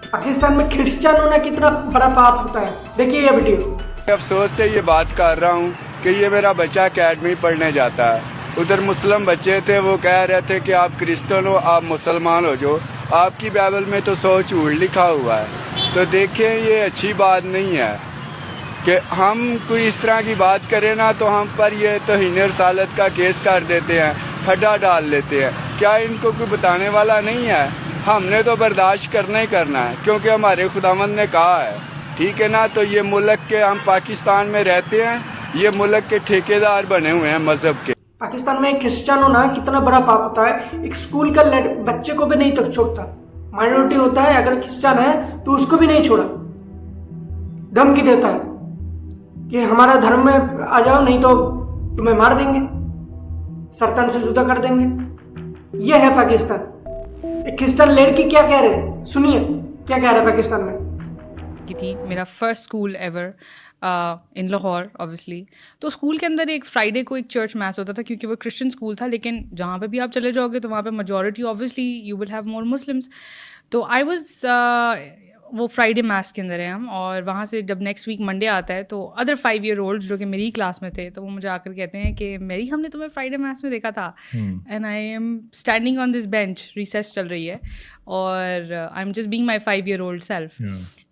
पाकिस्तान में क्रिश्चियन होना कितना बड़ा पाप होता है, देखिए ये वीडियो। अफसोस से ये बात कर रहा हूँ कि ये मेरा बच्चा अकेडमी पढ़ने जाता है, उधर मुस्लिम बच्चे थे, वो कह रहे थे कि आप क्रिश्चियन हो, आप मुसलमान हो जाओ, आपकी बाइबल में तो 100 झूठ लिखा हुआ है। तो देखें, ये अच्छी बात नहीं है कि हम कोई इस तरह की बात करें ना तो हम पर ये तौहीन रिसालत का केस कर देते हैं, खड्डा डाल लेते हैं। क्या इनको कोई बताने वाला नहीं है? हमने तो बर्दाश्त करना ही करना है, क्योंकि हमारे खुदावंद ने कहा है, ठीक है ना। तो ये मुल्क के, हम पाकिस्तान में रहते हैं, ये मुल्क के ठेकेदार बने हुए हैं मजहब के। पाकिस्तान में क्रिश्चियन होना कितना बड़ा पाप होता है, एक स्कूल का बच्चे को भी नहीं तक छोड़ता। माइनॉरिटी होता है, अगर क्रिश्चियन है तो उसको भी नहीं छोड़ा, धमकी देता है कि हमारा धर्म में आ जाओ, नहीं तो तुम्हें मार देंगे, सरतान से जुदा कर देंगे। ये है पाकिस्तान। एक क्रिश्चियन लड़की क्या कह रहे हैं, सुनिए क्या कह रहा है पाकिस्तान में। की थी मेरा first school ever in Lahore obviously. तो स्कूल के अंदर एक फ्राइडे को एक चर्च मैच होता था, क्योंकि वो क्रिश्चियन स्कूल था, लेकिन जहाँ पे भी आप चले जाओगे तो वहाँ पे majority obviously you will have more Muslims. तो आई वाज वो फ्राइडे मैच के अंदर है हम, और वहाँ से जब नेक्स्ट वीक मंडे आता है तो अदर 5 year olds जो कि मेरी क्लास में थे, तो वो मुझे आकर कहते हैं कि मेरी, हमने तुम्हें फ्राइडे मैच में देखा था। And I am standing on this bench, recess चल रही है, और I am just being my 5 year old self.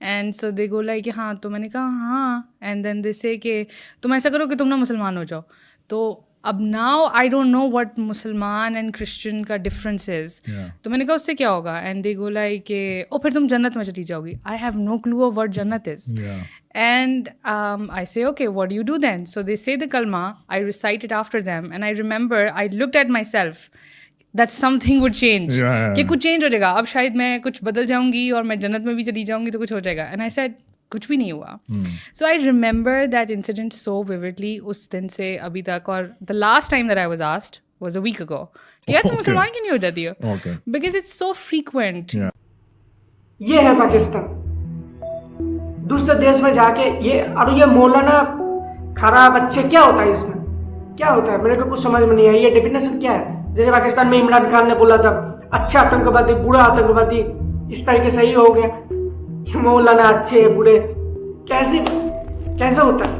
And so they go like हाँ, तो मैंने कहा हाँ, एंड देन दे से कि तुम ऐसा करो कि तुम ना मुसलमान हो जाओ। तो अब now I don't know what मुसलमान एंड क्रिश्चियन का डिफरेंस इज। तो मैंने कहा उससे क्या होगा? And they go like oh फिर तुम जन्नत में चली जाओगी। I have no clue of what Jannat is. And I say okay what do you do then? So they say the kalma, I recite it after them, and I remember I looked at myself that something would change, कि कुछ change हो जाएगा, अब शायद मैं कुछ बदल जाऊंगी और मैं जन्नत में भी चली जाऊंगी तो कुछ हो जाएगा। एंड आई सेड कुछ भी नहीं हुआ। So I remember that incident so vividly उस दिन से अभी तक। और the last time that I was asked was a week ago कि यार तुम मुसलमान क्यों नहीं हो जाती हो, बिकॉज इट्स सो फ्रीक्वेंट। ये है पाकिस्तान। दूसरे देश में जाके ये, और ये मौलाना खराब अच्छे क्या होता है इसमें, क्या होता है मेरे को कुछ समझ में नहीं आई। ये डेफिनेशन क्या है? जैसे पाकिस्तान में इमरान खान ने बोला था अच्छा आतंकवादी, बुरा आतंकवादी, इस तरीके से ही हो गया कि मौलाना अच्छे बुरे, कैसे होता है?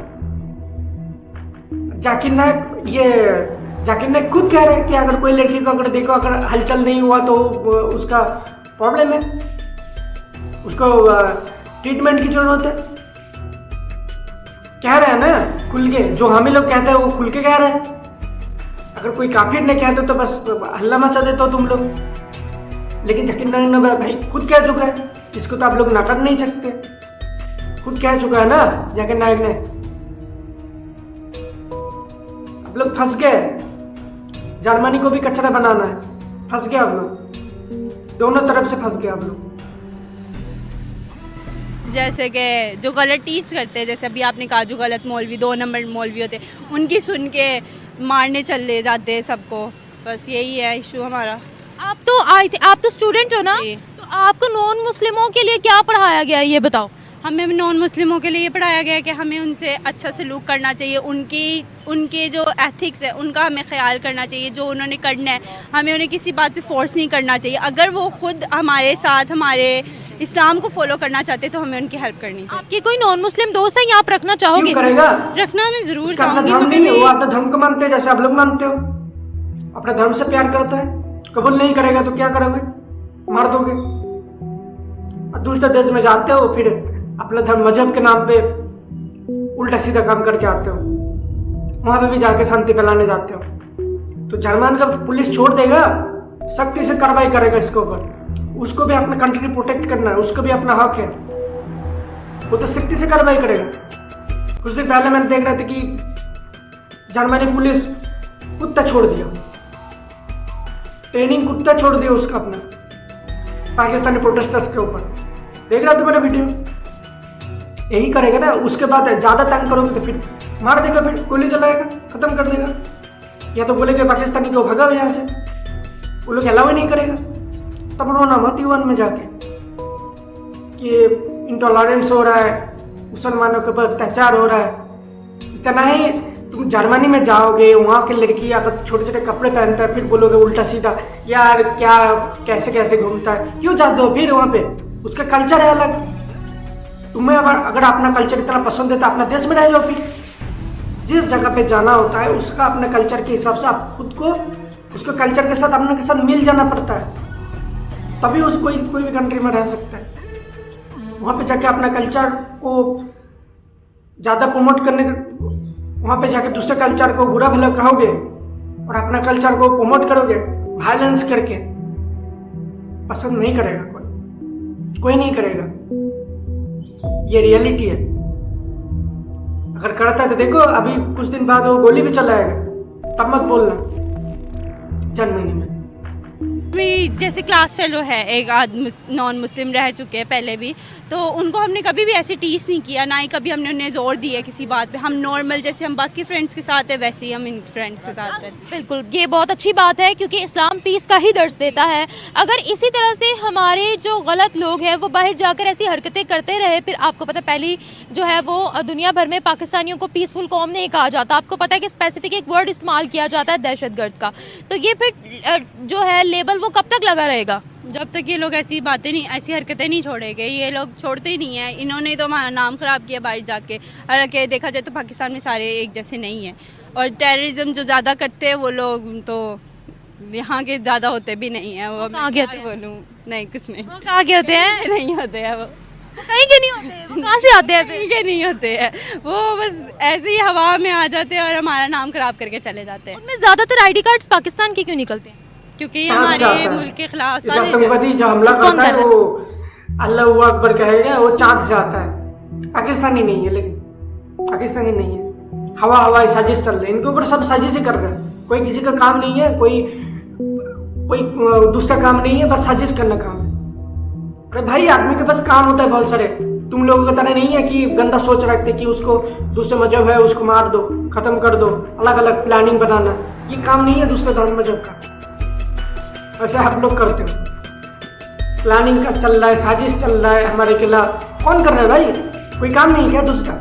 जाकिर नायक खुद कह रहे हैं कि अगर कोई लड़की को अगर देखो, अगर हलचल नहीं हुआ तो उसका प्रॉब्लम है, उसको ट्रीटमेंट की जरूरत है। कह रहे हैं ना खुल के, जो हम ही लोग कहते हैं वो खुल के कह रहे हैं। अगर कोई काफिर ने कहते तो बस हल्ला मचा देते हो तुम लोग, लेकिन जाकिर नायक ने भाई खुद कह चुका है, इसको तो आप लोग नकार नहीं सकते। खुद कह चुका है ना जाकिर नायक ने। आप लोग फंस गए, जर्मनी को भी कचरा बनाना है, फंस गए आप लोग, दोनों तरफ से फंस गए आप लोग। जैसे कि जो गलत टीच करते हैं, जैसे अभी आपने कहा जो गलत मौलवी, 2 नंबर मौलवी होते हैं, उनकी सुन के मारने चले जाते हैं सबको। बस यही है इशू हमारा। आप तो स्टूडेंट हो ना, तो आपको नॉन मुस्लिमों के लिए क्या पढ़ाया गया है ये बताओ। हमें नॉन मुस्लिमों के लिए ये पढ़ाया गया है कि हमें उनसे अच्छा सलूक करना चाहिए, उनके जो एथिक्स है उनका हमें ख्याल करना चाहिए, जो उन्होंने करना है हमें उन्हें किसी बात पे फोर्स नहीं करना चाहिए। अगर वो खुद हमारे साथ हमारे इस्लाम को फॉलो करना चाहते तो हमें उनकी हेल्प करनी चाहिए। आपके कोई नॉन मुस्लिम दोस्त है, आप रखना चाहोगे? रखना मैं जरूर चाहूँगी। वो अपने धर्म को मानते हैं जैसे आप लोग मानते हो, अपने धर्म से प्यार करता है, कबूल नहीं करेगा तो क्या करोगे? मार दोगे। दूसरे देश में जाते हो, फिर अपना धर्म मजहब के नाम पे उल्टा सीधा काम करके आते हो, वहां पे भी जाके शांति फैलाने जाते हो। तो जर्मन का पुलिस छोड़ देगा, सख्ती से कार्रवाई करेगा इसके ऊपर। उसको भी अपना कंट्री प्रोटेक्ट करना है, उसको भी अपना हक है, वो तो सख्ती से कार्रवाई करेगा। कुछ दिन पहले मैंने देख रहा था कि जर्मनी पुलिस कुत्ता छोड़ दिया, ट्रेनिंग कुत्ता छोड़ दिया उसका अपना पाकिस्तानी प्रोटेस्टर्स के ऊपर। देख रहा था मेरा वीडियो। यही करेगा ना, उसके बाद ज़्यादा तंग करोगे तो फिर मार देगा, फिर गोली चलाएगा, खत्म कर देगा। या तो बोलेगा पाकिस्तानी को भगाओ यहाँ से, वो लोग अलाउ ही नहीं करेगा। तब रोना मत यूएन में जाके कि इंटॉलरेंस हो रहा है, मुसलमानों के ऊपर अत्याचार हो रहा है। इतना ही तुम जर्मनी में जाओगे, वहाँ की लड़की अगर छोटे छोटे कपड़े पहनता है, फिर बोलोगे उल्टा सीधा यार क्या कैसे कैसे घूमता है। क्यों जाते हो फिर वहाँ पे? उसका कल्चर है अलग। तुम्हें अगर अपना कल्चर इतना पसंद है तो अपना देश में रह जाओ। फिर जिस जगह पे जाना होता है उसका अपने कल्चर के हिसाब से आप खुद को उसके कल्चर के साथ अपने के साथ मिल जाना पड़ता है, तभी उस कोई भी कंट्री में रह सकता है। वहाँ पे जाके अपना कल्चर को ज़्यादा प्रमोट करने, वहाँ पे जाके दूसरे कल्चर को बुरा भला कहोगे और अपना कल्चर को प्रमोट करोगे वायलेंस करके, पसंद नहीं करेगा कोई नहीं करेगा। ये रियलिटी है। अगर करता है तो देखो अभी कुछ दिन बाद वो गोली भी चलाएगा, तब मत बोलना जर्मनी में। मेरी जैसे क्लास फेलो है, एक नॉन मुस्लिम रह चुके हैं पहले भी, तो उनको हमने कभी भी ऐसे टीस नहीं किया, ना ही कभी हमने उन्हें जोर दिया किसी बात पे। हम नॉर्मल जैसे हम बाकी फ्रेंड्स के साथ है वैसे ही हम इन फ्रेंड्स के साथ हैं। बिल्कुल, ये बहुत अच्छी बात है क्योंकि इस्लाम पीस का ही दर्ज देता है। अगर इसी तरह से हमारे जो गलत लोग हैं वो बाहर जाकर ऐसी हरकतें करते रहे, फिर आपको पता पहली जो है वो दुनिया भर में पाकिस्तानियों को पीसफुल कौम नहीं कहा जाता। आपको पता है कि स्पेसिफिक एक वर्ड इस्तेमाल किया जाता है दहशतगर्द का। तो ये फिर जो है लेबल वो कब तक लगा रहेगा? जब तक ये लोग ऐसी बातें नहीं, ऐसी हरकतें नहीं छोड़ेंगे। ये लोग छोड़ते ही नहीं है। इन्होंने तो हमारा नाम ख़राब किया बाहर जाके। हालांकि देखा जाए तो पाकिस्तान में सारे एक जैसे नहीं हैं, और टेररिज्म जो ज़्यादा करते हैं वो लोग तो यहाँ के ज़्यादा होते भी नहीं हैं। वो कहाँ के बोलूँ, नहीं कुछ नहीं। वो कहाँ के होते हैं? नहीं होते हैं वो कहीं के नहीं होते हैं। वो कहाँ से आते हैं? कहीं के नहीं होते हैं। वो बस ऐसे ही हवा में आ जाते हैं और हमारा नाम ख़राब करके चले जाते हैं। उनमें ज़्यादातर आईडी कार्ड्स पाकिस्तान के क्यों निकलते हैं? क्योंकि हमारे मुल्क के खिलाफ आतंकवादी जो हमला करता है वो अल्लाह अकबर कहेगा, वो चाँद से आता है। पाकिस्तानी नहीं है, लेकिन पाकिस्तानी नहीं है। हवा साजिश चल रही है, इनके ऊपर सब साजिश कर रहे हैं। कोई किसी का काम नहीं है, कोई दूसरा काम नहीं है, बस साजिश करना काम है। अरे भाई आदमी के पास काम होता है बहुत सारे। तुम लोगों का तरह नहीं है कि गंदा सोच रखते कि उसको दूसरे मजहब है उसको मार दो, खत्म कर दो, अलग अलग प्लानिंग बनाना। ये काम नहीं है दूसरे धर्म मजहब का। वैसे आप लोग करते हो, प्लानिंग का चल रहा है, साजिश चल रहा है हमारे खिलाफ। कौन कर रहा है भाई? कोई काम नहीं क्या दूसरा?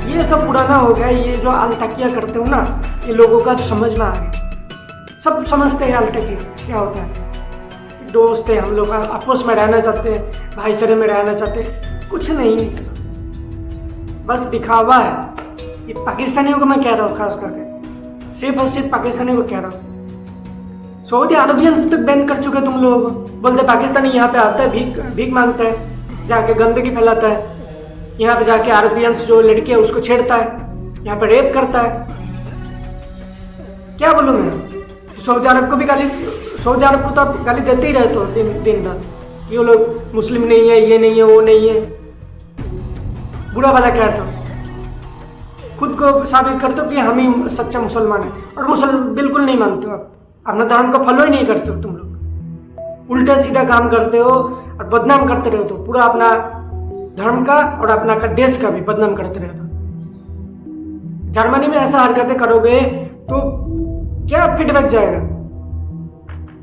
ये सब पुराना हो गया। ये जो अलतकिया करते हो ना, ये लोगों का जो समझ में आ गया। सब समझते हैं अलतकिया क्या होता है। दोस्त है हम लोग, आपस में रहना चाहते हैं, भाईचारे में रहना चाहते हैं। कुछ नहीं, बस दिखावा है। ये पाकिस्तानियों को मैं कह रहा हूँ, खास करके सिर्फ और सिर्फ पाकिस्तानियों को कह रहा हूँ। सऊदी अरबियंस तक बैन कर चुके तुम लोग। बोलते पाकिस्तानी यहाँ पे आता है, भीख मांगता है, जाके गंदगी फैलाता है। यहाँ पे जाके अरबियंस जो लड़की है उसको छेड़ता है, यहाँ पे रेप करता है। क्या बोलूँ मैं? सऊदी अरब को भी सऊदी अरब को तो आप गाली देते ही रहते हो दिन रात। ये लोग मुस्लिम नहीं है, ये नहीं है, वो नहीं है, बुरा भला कहते हो। खुद को साबित करते हो कि हम ही सच्चा मुसलमान है, और बिल्कुल नहीं मानते हो। आप अपना धर्म को फॉलो ही नहीं करते हो। तुम लोग उल्टा सीधा काम करते हो और बदनाम करते रहते हो। पूरा अपना धर्म का और अपना देश का भी बदनाम करते रहते हो। जर्मनी में ऐसा हरकतें करोगे तो क्या फीडबैक जाएगा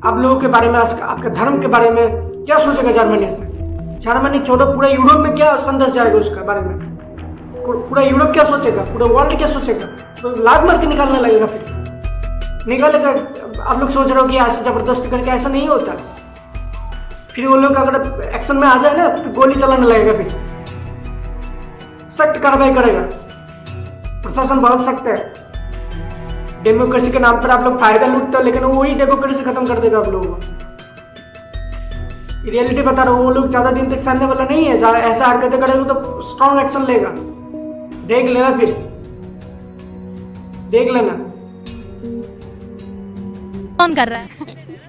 आप लोगों के बारे में, आपके धर्म के बारे में? क्या सोचेगा जर्मनी छोड़ो, पूरा यूरोप में क्या संदेश जाएगा उसके बारे में? पूरा यूरोप क्या सोचेगा? पूरा वर्ल्ड क्या सोचेगा? तो लात मार के निकालने लगेगा। फिर निकालेगा। आप लोग सोच रहे हो कि ऐसे जबरदस्ती करके, ऐसा नहीं होता। फिर वो लोग अगर एक्शन में आ जाए ना तो गोली चलाने लगेगा। फिर सख्त कार्रवाई करेगा प्रशासन, बहुत सख्त है। डेमोक्रेसी के नाम पर आप लोग फायदा लूटते हो, लेकिन वही डेमोक्रेसी खत्म कर देगा आप लोगों को। रियलिटी बता रहा हूँ, वो लोग ज्यादा दिन तक सहने वाला नहीं है। ऐसा हरकतें करेगा तो स्ट्रॉन्ग एक्शन लेगा। देख लेना, फिर देख लेना। कौन कर रहा है?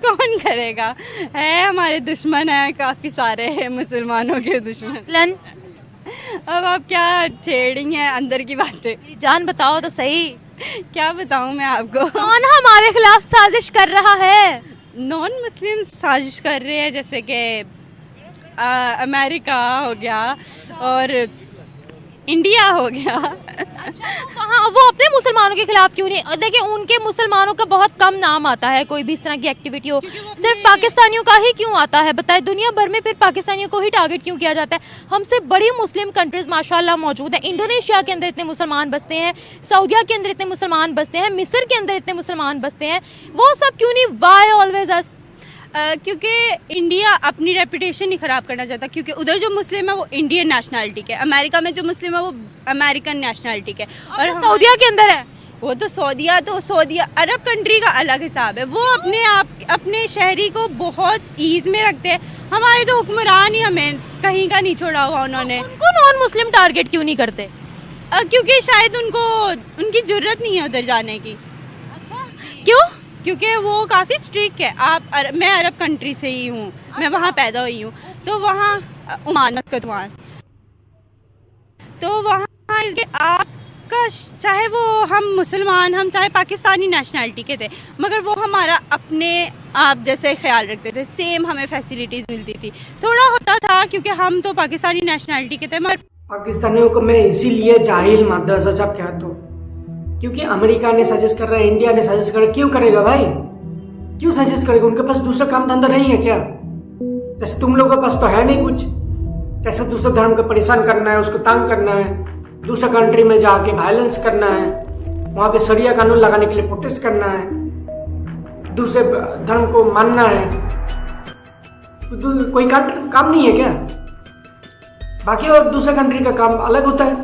कौन करेगा? है हमारे दुश्मन है, काफ़ी सारे हैं मुसलमानों के दुश्मन। अब आप क्या छेड़ेंगे अंदर की बातें? जान बताओ तो सही। क्या बताऊं मैं आपको? कौन हमारे खिलाफ साजिश कर रहा है? नॉन मुस्लिम साजिश कर रहे हैं, जैसे कि अमेरिका हो गया और इंडिया हो गया। हाँ, वो अपने मुसलमानों के खिलाफ क्यों नहीं? देखिए, उनके मुसलमानों का बहुत कम नाम आता है, कोई भी इस तरह की एक्टिविटी हो, सिर्फ पाकिस्तानियों का ही क्यों आता है? बताए, दुनिया भर में फिर पाकिस्तानियों को ही टारगेट क्यों किया जाता है? हमसे बड़ी मुस्लिम कंट्रीज माशाल्लाह मौजूद है। इंडोनेशिया के अंदर इतने मुसलमान बसते हैं, सऊदिया के अंदर इतने मुसलमान बसते हैं, मिस्र के अंदर इतने मुसलमान बसते हैं, वो सब क्यों नहीं? वाई ऑलवेज अस? क्योंकि इंडिया अपनी रेपुटेशन नहीं ख़राब करना चाहता, क्योंकि उधर जो मुस्लिम है वो इंडियन नेशनलिटी के, अमेरिका में जो मुस्लिम है वो अमेरिकन नेशनलिटी के, और सऊदिया के अंदर है वो तो सऊदिया अरब कंट्री का अलग हिसाब है। वो अपने शहरी को बहुत ईज में रखते हैं। हमारे तो हुक्मरान ही हमें कहीं का नहीं छोड़ा हुआ उन्होंने। उनको नॉन मुस्लिम टारगेट क्यों नहीं करते? क्योंकि शायद उनकी ज़रूरत नहीं है उधर जाने की। अच्छा, क्यों? क्योंकि वो काफ़ी स्ट्रिक्ट है। मैं अरब कंट्री से ही हूँ, मैं वहाँ पैदा हुई हूँ, तो वहाँ ओमान मस्कत, तो वहाँ आपका चाहे वो हम मुसलमान, हम चाहे पाकिस्तानी नेशनलिटी के थे, मगर वो हमारा अपने आप जैसे ख्याल रखते थे, सेम हमें फैसिलिटीज़ मिलती थी। थोड़ा होता था क्योंकि हम तो पाकिस्तानी नेशनलिटी के थे, मगर पाकिस्तानियों को मैं इसीलिए जाहिल माद्रासा जब कहता हूँ, क्योंकि अमेरिका ने सजेस्ट कर रहा है, इंडिया ने सजेस्ट कर रहा है। क्यों करेगा भाई? क्यों सजेस्ट करेगा? उनके पास दूसरा काम धंधा नहीं है क्या? जैसे तुम लोगों के पास तो है नहीं कुछ। कैसे दूसरे धर्म को परेशान करना है, उसको तंग करना है, दूसरे कंट्री में जाके वायलेंस करना है, वहाँ पे शरिया कानून लगाने के लिए प्रोटेस्ट करना है, दूसरे धर्म को मानना है, तो कोई काम नहीं है क्या? बाकी और दूसरे कंट्री का काम अलग होता है,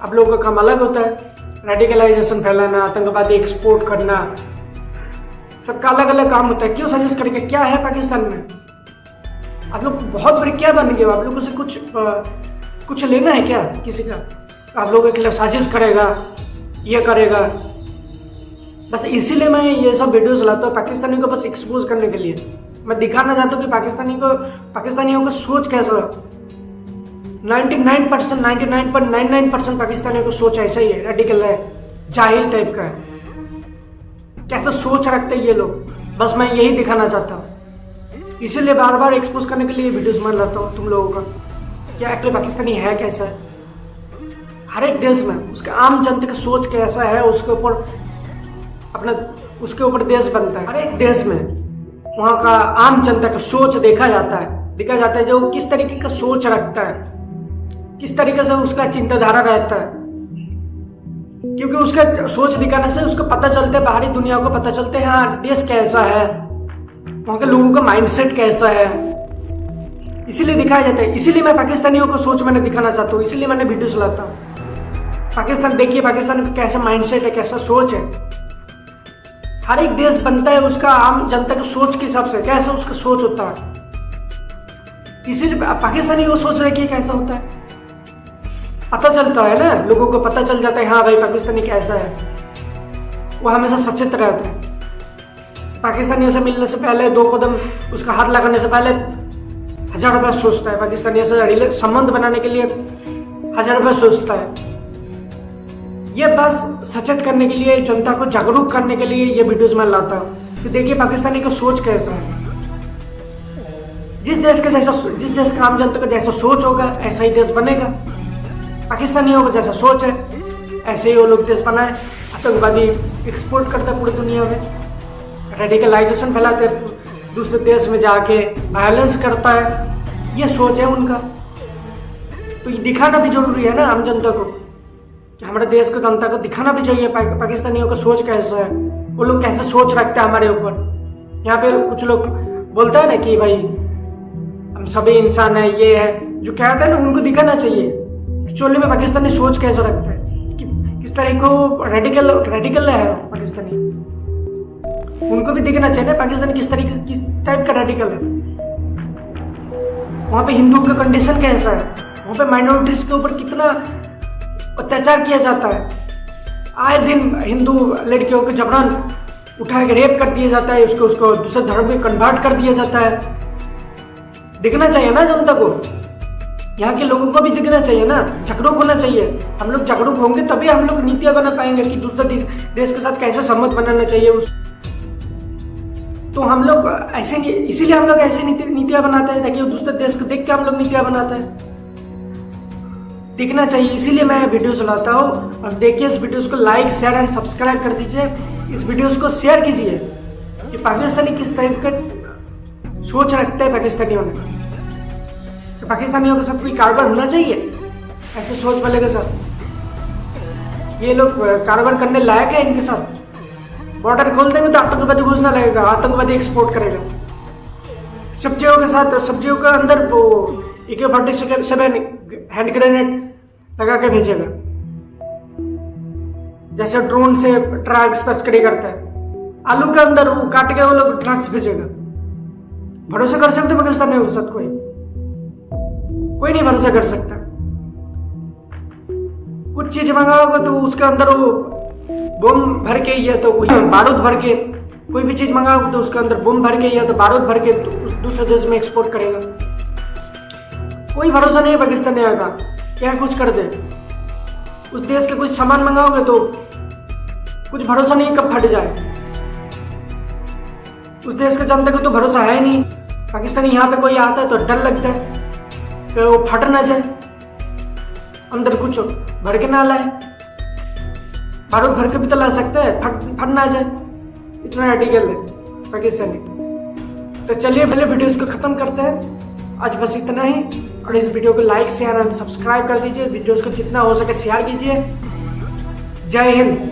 आप लोगों का काम अलग होता है। रेडिकलाइजेशन फैलाना, आतंकवादी एक्सपोर्ट करना, सबका अलग अलग काम होता है। क्यों सजेस्ट करेंगे? क्या है पाकिस्तान में? आप लोग बहुत बड़े क्या बन गए? आप लोगों से कुछ लेना है क्या किसी का? आप लोगों के खिलाफ साजिश करेगा, ये करेगा। बस इसीलिए मैं ये सब वीडियोस लाता हूँ, पाकिस्तानियों को बस एक्सपोज करने के लिए। मैं दिखाना चाहता हूँ कि पाकिस्तानियों का सोच कैसा है। 99.99% पाकिस्तानियों को सोच ऐसा ही है, रेडिकल है, जाहिल टाइप का है। कैसा सोच रखते हैं ये लोग, बस मैं यही दिखाना चाहता हूँ। इसीलिए बार बार एक्सपोज करने के लिए वीडियोस मैं लाता हूँ तुम लोगों का, क्या एक्चुअली पाकिस्तानी है कैसा है। हर एक देश में उसका आम जनता का सोच कैसा है, उसके ऊपर देश बनता है। हर एक देश में वहाँ का आम जनता का सोच देखा जाता है जो किस तरीके का सोच रखता है, किस तरीके से उसका चिंताधारा रहता है। क्योंकि उसका सोच दिखाने से उसको पता चलता है, बाहरी दुनिया को पता चलता है हाँ देश कैसा है, वहाँ के लोगों का माइंडसेट कैसा है, इसीलिए दिखाया जाता है। इसीलिए मैं पाकिस्तानियों को सोच मैंने दिखाना चाहता हूँ, इसीलिए मैंने वीडियो चलाता हूँ। पाकिस्तान देखिए, पाकिस्तान का कैसा माइंडसेट है, कैसा सोच है। हर एक देश बनता है उसका आम जनता की सोच के हिसाब से, कैसा उसका सोच होता है। इसीलिए पाकिस्तानी वो सोच रहे कि कैसा होता है, पता चलता है ना, लोगों को पता चल जाता है हाँ भाई पाकिस्तानी कैसा है। वो हमेशा सचेत रहते हैं। पाकिस्तानियों से मिलने से पहले 2 कदम उसका हाथ लगाने से पहले 1000 रुपये सोचता है। पाकिस्तानियों से संबंध बनाने के लिए 1000 रुपये सोचता है। ये बस सचेत करने के लिए, जनता को जागरूक करने के लिए ये वीडियोस मैं लाता हूँ कि देखिए पाकिस्तानी का सोच कैसा है। जिस देश का आम जनता का जैसा सोच होगा ऐसा ही देश बनेगा। पाकिस्तानियों का जैसा सोच है ऐसे ही वो लोग देश बनाए। आतंकवादी एक्सपोर्ट करता है पूरी दुनिया में, रेडिकलाइजेशन फैलाते हैं, दूसरे देश में जाके वायलेंस करता है। ये सोच है उनका। तो ये दिखाना भी जरूरी है ना आम जनता को, कि हमारे देश को जनता को दिखाना भी चाहिए पाकिस्तानियों का सोच कैसा है, वो लोग कैसे सोच रखते हैं हमारे ऊपर। यहाँ पे कुछ लोग बोलते हैं ना कि भाई हम सभी इंसान है, ये है जो कहते हैं ना, उनको दिखाना चाहिए एक्चुअली में पाकिस्तानी सोच कैसा रखता है, किस तरह को रेडिकल है पाकिस्तानी। उनको भी दिखना चाहिए ना पाकिस्तानी किस टाइप का रेडिकल है। वहाँ पे हिंदू का कंडीशन कैसा है, वहाँ पे माइनॉरिटीज के ऊपर कितना अत्याचार किया जाता है। आए दिन हिंदू लड़कियों को जबरन उठा के रेप कर दिया जाता है, उसको दूसरे धर्म में कन्वर्ट कर दिया जाता है। दिखना चाहिए ना जनता को, यहाँ के लोगों को भी दिखना चाहिए ना, जागरूक होना चाहिए। हम लोग जागरूक होंगे तभी हम लोग नीतियाँ बना पाएंगे कि दूसरे देश के साथ कैसे संबंध बनाना चाहिए। तो हम लोग ऐसे नहीं, इसीलिए हम लोग ऐसे नीतियाँ बनाते हैं ताकि दूसरे देश को देख के हम लोग नीतियाँ बनाते हैं। दिखना चाहिए, इसीलिए मैं वीडियोस लाता हूँ। और देखिए इस वीडियोस को लाइक शेयर एंड सब्सक्राइब कर दीजिए, इस वीडियोस को शेयर कीजिए कि पाकिस्तानी किस तरह का सोच रखते हैं पाकिस्तानियों में, कि पाकिस्तानियों के साथ कोई कारोबार होना चाहिए ऐसे सोच वाले के साथ। ये लोग कारोबार करने लायक है इनके साथ? बॉर्डर खोल देंगे तो आतंकवादी घुसना लगेगा, आतंकवादी एक्सपोर्ट करेगा। सब्जियों के साथ, सब्जियों के अंदर वो AK-47 हैंड ग्रेनेड लगा के भेजेगा, जैसे ड्रोन से ड्रग्स तस्करी करता है। आलू के अंदर वो काट के वो लोग ड्रग्स भेजेगा। भरोसा कर सकते पाकिस्तानियों के साथ? कोई नहीं भरोसा कर सकता। कुछ चीज मंगाओगे तो उसके अंदर वो बम भर के या तो बारूद भर के, कोई भी चीज मंगाओगे तो उसके अंदर बम भर के या तो बारूद भर के उस दूसरे देश में एक्सपोर्ट करेगा। कोई भरोसा नहीं है पाकिस्तानियों का, क्या कुछ कर दे। उस देश के कुछ सामान मंगाओगे तो कुछ भरोसा नहीं कब फट जाए। उस देश के जनता को तो भरोसा है नहीं। पाकिस्तानी यहाँ पे कोई आता है तो डर लगता है कि वो फट ना जाए, अंदर कुछ भर के ना लाए। बारूद भर के भी तो ला सकते हैं, फट ना जाए। इतना रेडिकल है पाकिस्तानी। तो चलिए पहले वीडियोस को खत्म करते हैं। आज बस इतना ही, और इस वीडियो को लाइक शेयर एंड सब्सक्राइब कर दीजिए। वीडियोस को जितना हो सके शेयर कीजिए। जय हिंद।